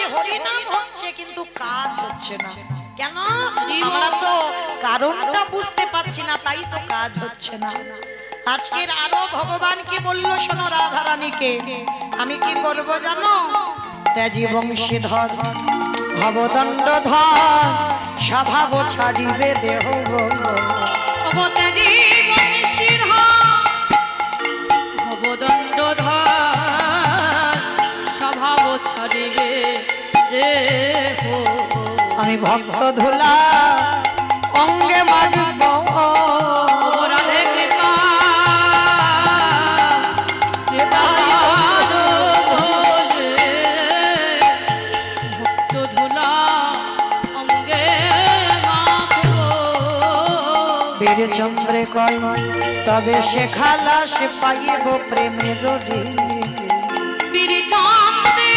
[SPEAKER 1] হচ্ছে, হরিনাম হচ্ছে, কিন্তু কাজ হচ্ছে না কেন? আমরা তো কারণটা বুঝতে পারছি না, তাই তো কাজ হচ্ছে না। আজকের আরো ভগবান কি বললো শোনো, রাধারানীকে আমি কি করব জানো? ত্যাজি বংশীধর ভবদণ্ডধর স্বভাব ছাড়িবে দেহ
[SPEAKER 3] অবতারি বংশীধর ভবদণ্ডধর স্বভাব ছাড়িবে দেহ।
[SPEAKER 1] আমি ভক্ত ধুলা অঙ্গে মাগব
[SPEAKER 3] রাধে কৃপা ভক্ত ধুলা অঙ্গে
[SPEAKER 1] বীর চন্দ্রে কয় তবে সে খালাস পাইব প্রেমের
[SPEAKER 3] বীর চন্দ্রে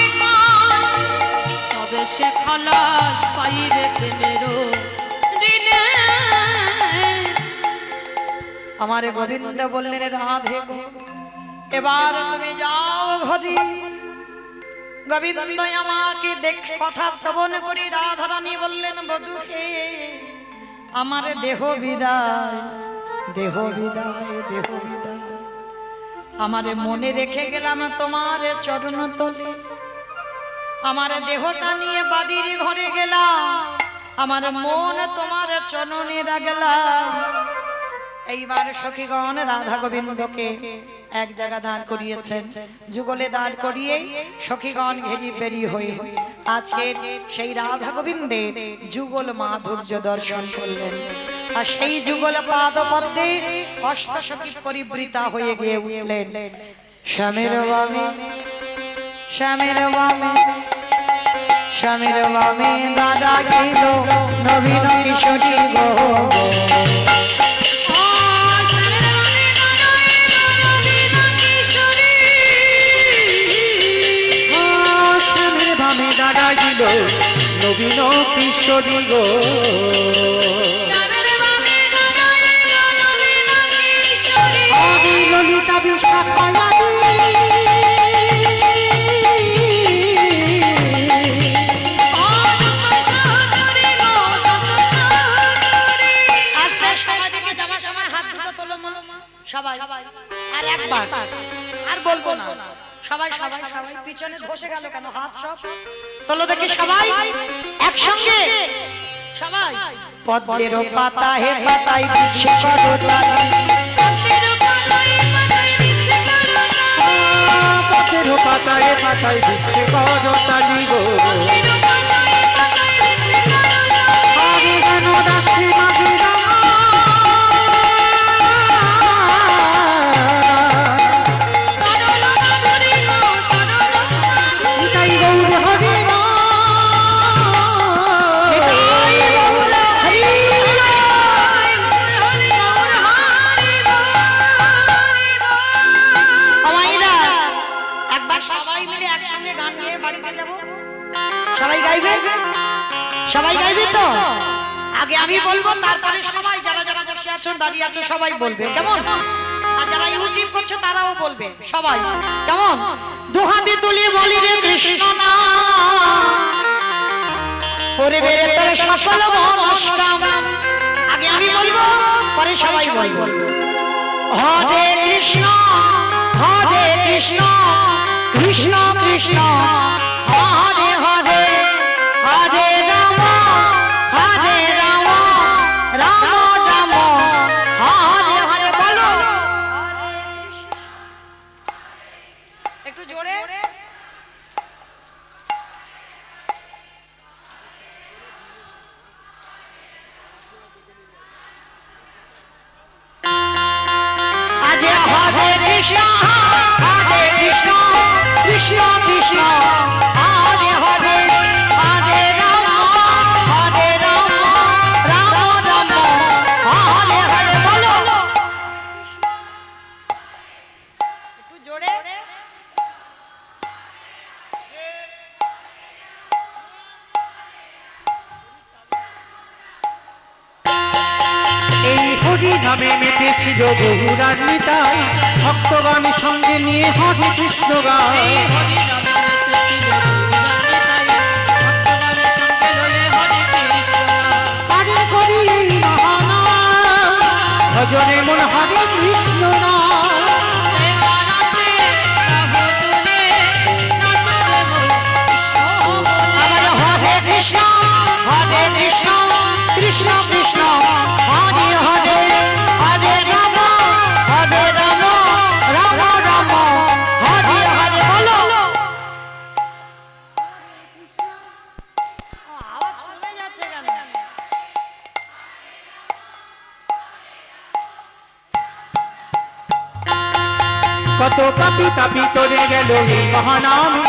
[SPEAKER 3] তবে সে খালাস পাইবে প্রেমের ঋণে।
[SPEAKER 1] আমারে গোবিন্দ বললেন রাধে গো এবার তুমি যাও ঘরে। গোবিন্দ আমাকে দেখ কথা শ্রবণ করি রাধারানী বললেন বধূ হে আমার দেহ বিদায়, দেহ বিদায়, দেহ বিদায়। আমারে মনে রেখে গেলাম তোমার চরণ তলে, আমার দেহটা নিয়ে বাদির ঘরে গেলাম, আমার মন তোমার চরণে রাখলাম। এইবার সখীগণ রাধা গোবিন্দকে এক জায়গা দাঁড় করিয়েছেন, যুগলে দাঁড় করিয়ে সখীগণ ঘেরি বেরি হয়ে আজকে সেই রাধা গোবিন্দের যুগল মাধুর্য দর্শন করলেন। আর সেই যুগল পাদপদ্মে অষ্টসখী পরিবৃতা হয়ে গিয়ে উঠলেন স্বামীর বামে, স্বামীর বামে, স্বামীর বামে দাদা গেল নবীন কিশোরী গো।
[SPEAKER 5] দাদা গিল নবীন কিশোরী গো। ললিতা বিশাখায়া
[SPEAKER 1] সবাই আর একবার আর বলবো না, সবাই সবাই সবাই পিছনে ধসে গেল কেন? হাত সব তোলো দেখি সবাই একসঙ্গে সবাই। পদ্মের পাতা হে পাতায় দিচ্ছে করতা,
[SPEAKER 5] পথের পাতায় পাতায় দিচ্ছে করতালি গো। আগে কেন ডাকছি মাঝে
[SPEAKER 1] সবাই গাইবে তো? আগে আমি বলবো, তারপরে সবাই যারা যারা বসে আছো দাঁড়িয়ে আছো সবাই বলবে, কেমন? আর যারা ইউটিউব করছো তারাও বলবে, সবাই কেমন? দুহাতে তুলে বলি রে কৃষ্ণ নাম পরে বেরে তোর সকল মনস্কাম। আগে আমি বলবো, পরে সবাই বলবো। হরে কৃষ্ণ, হরে কৃষ্ণ, কৃষ্ণ কৃষ্ণ হরে হরে, হরে রাম, হরে রাম, রাম রাম হরে হরে। বলো একটু জোরে। আজ হরে কৃষ্ণ, হরে কৃষ্ণ, কৃষ্ণ কৃষ্ণ হরে হরে, হরে রাম, হরে রাম, রাম রাম হরে হরে। বলো একটু জোরে।
[SPEAKER 5] এই হরি নামে মেতেছিল বহু রাজনীতাই, ভক্তগণ সঙ্গে নিয়ে হরে কৃষ্ণ গায়। পাপি তাপি তরে গেল এই মহানামে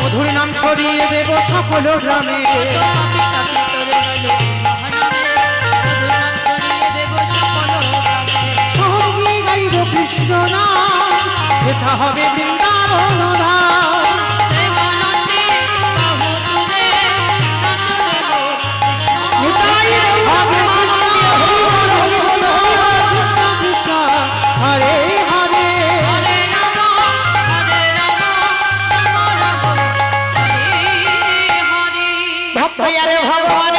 [SPEAKER 5] মধুর নাম ছড়িয়ে দেব সকল গ্রামে
[SPEAKER 3] পাপি তাপি তরে গেল মহানামে মধুর নাম ছড়িয়ে দেব সকল গ্রামে
[SPEAKER 5] সঙ্গী গাইব কৃষ্ণ নাম হেথা হবে বৃন্দাবন ধাম
[SPEAKER 3] প্রেমানন্দে বাহু তুলে নাচ দেব
[SPEAKER 5] নিতাই হবে কৃষ্ণ হরে হরে
[SPEAKER 3] হরে রাম রাম রাম হরে হরে
[SPEAKER 1] ভক্ত আরে ভগবান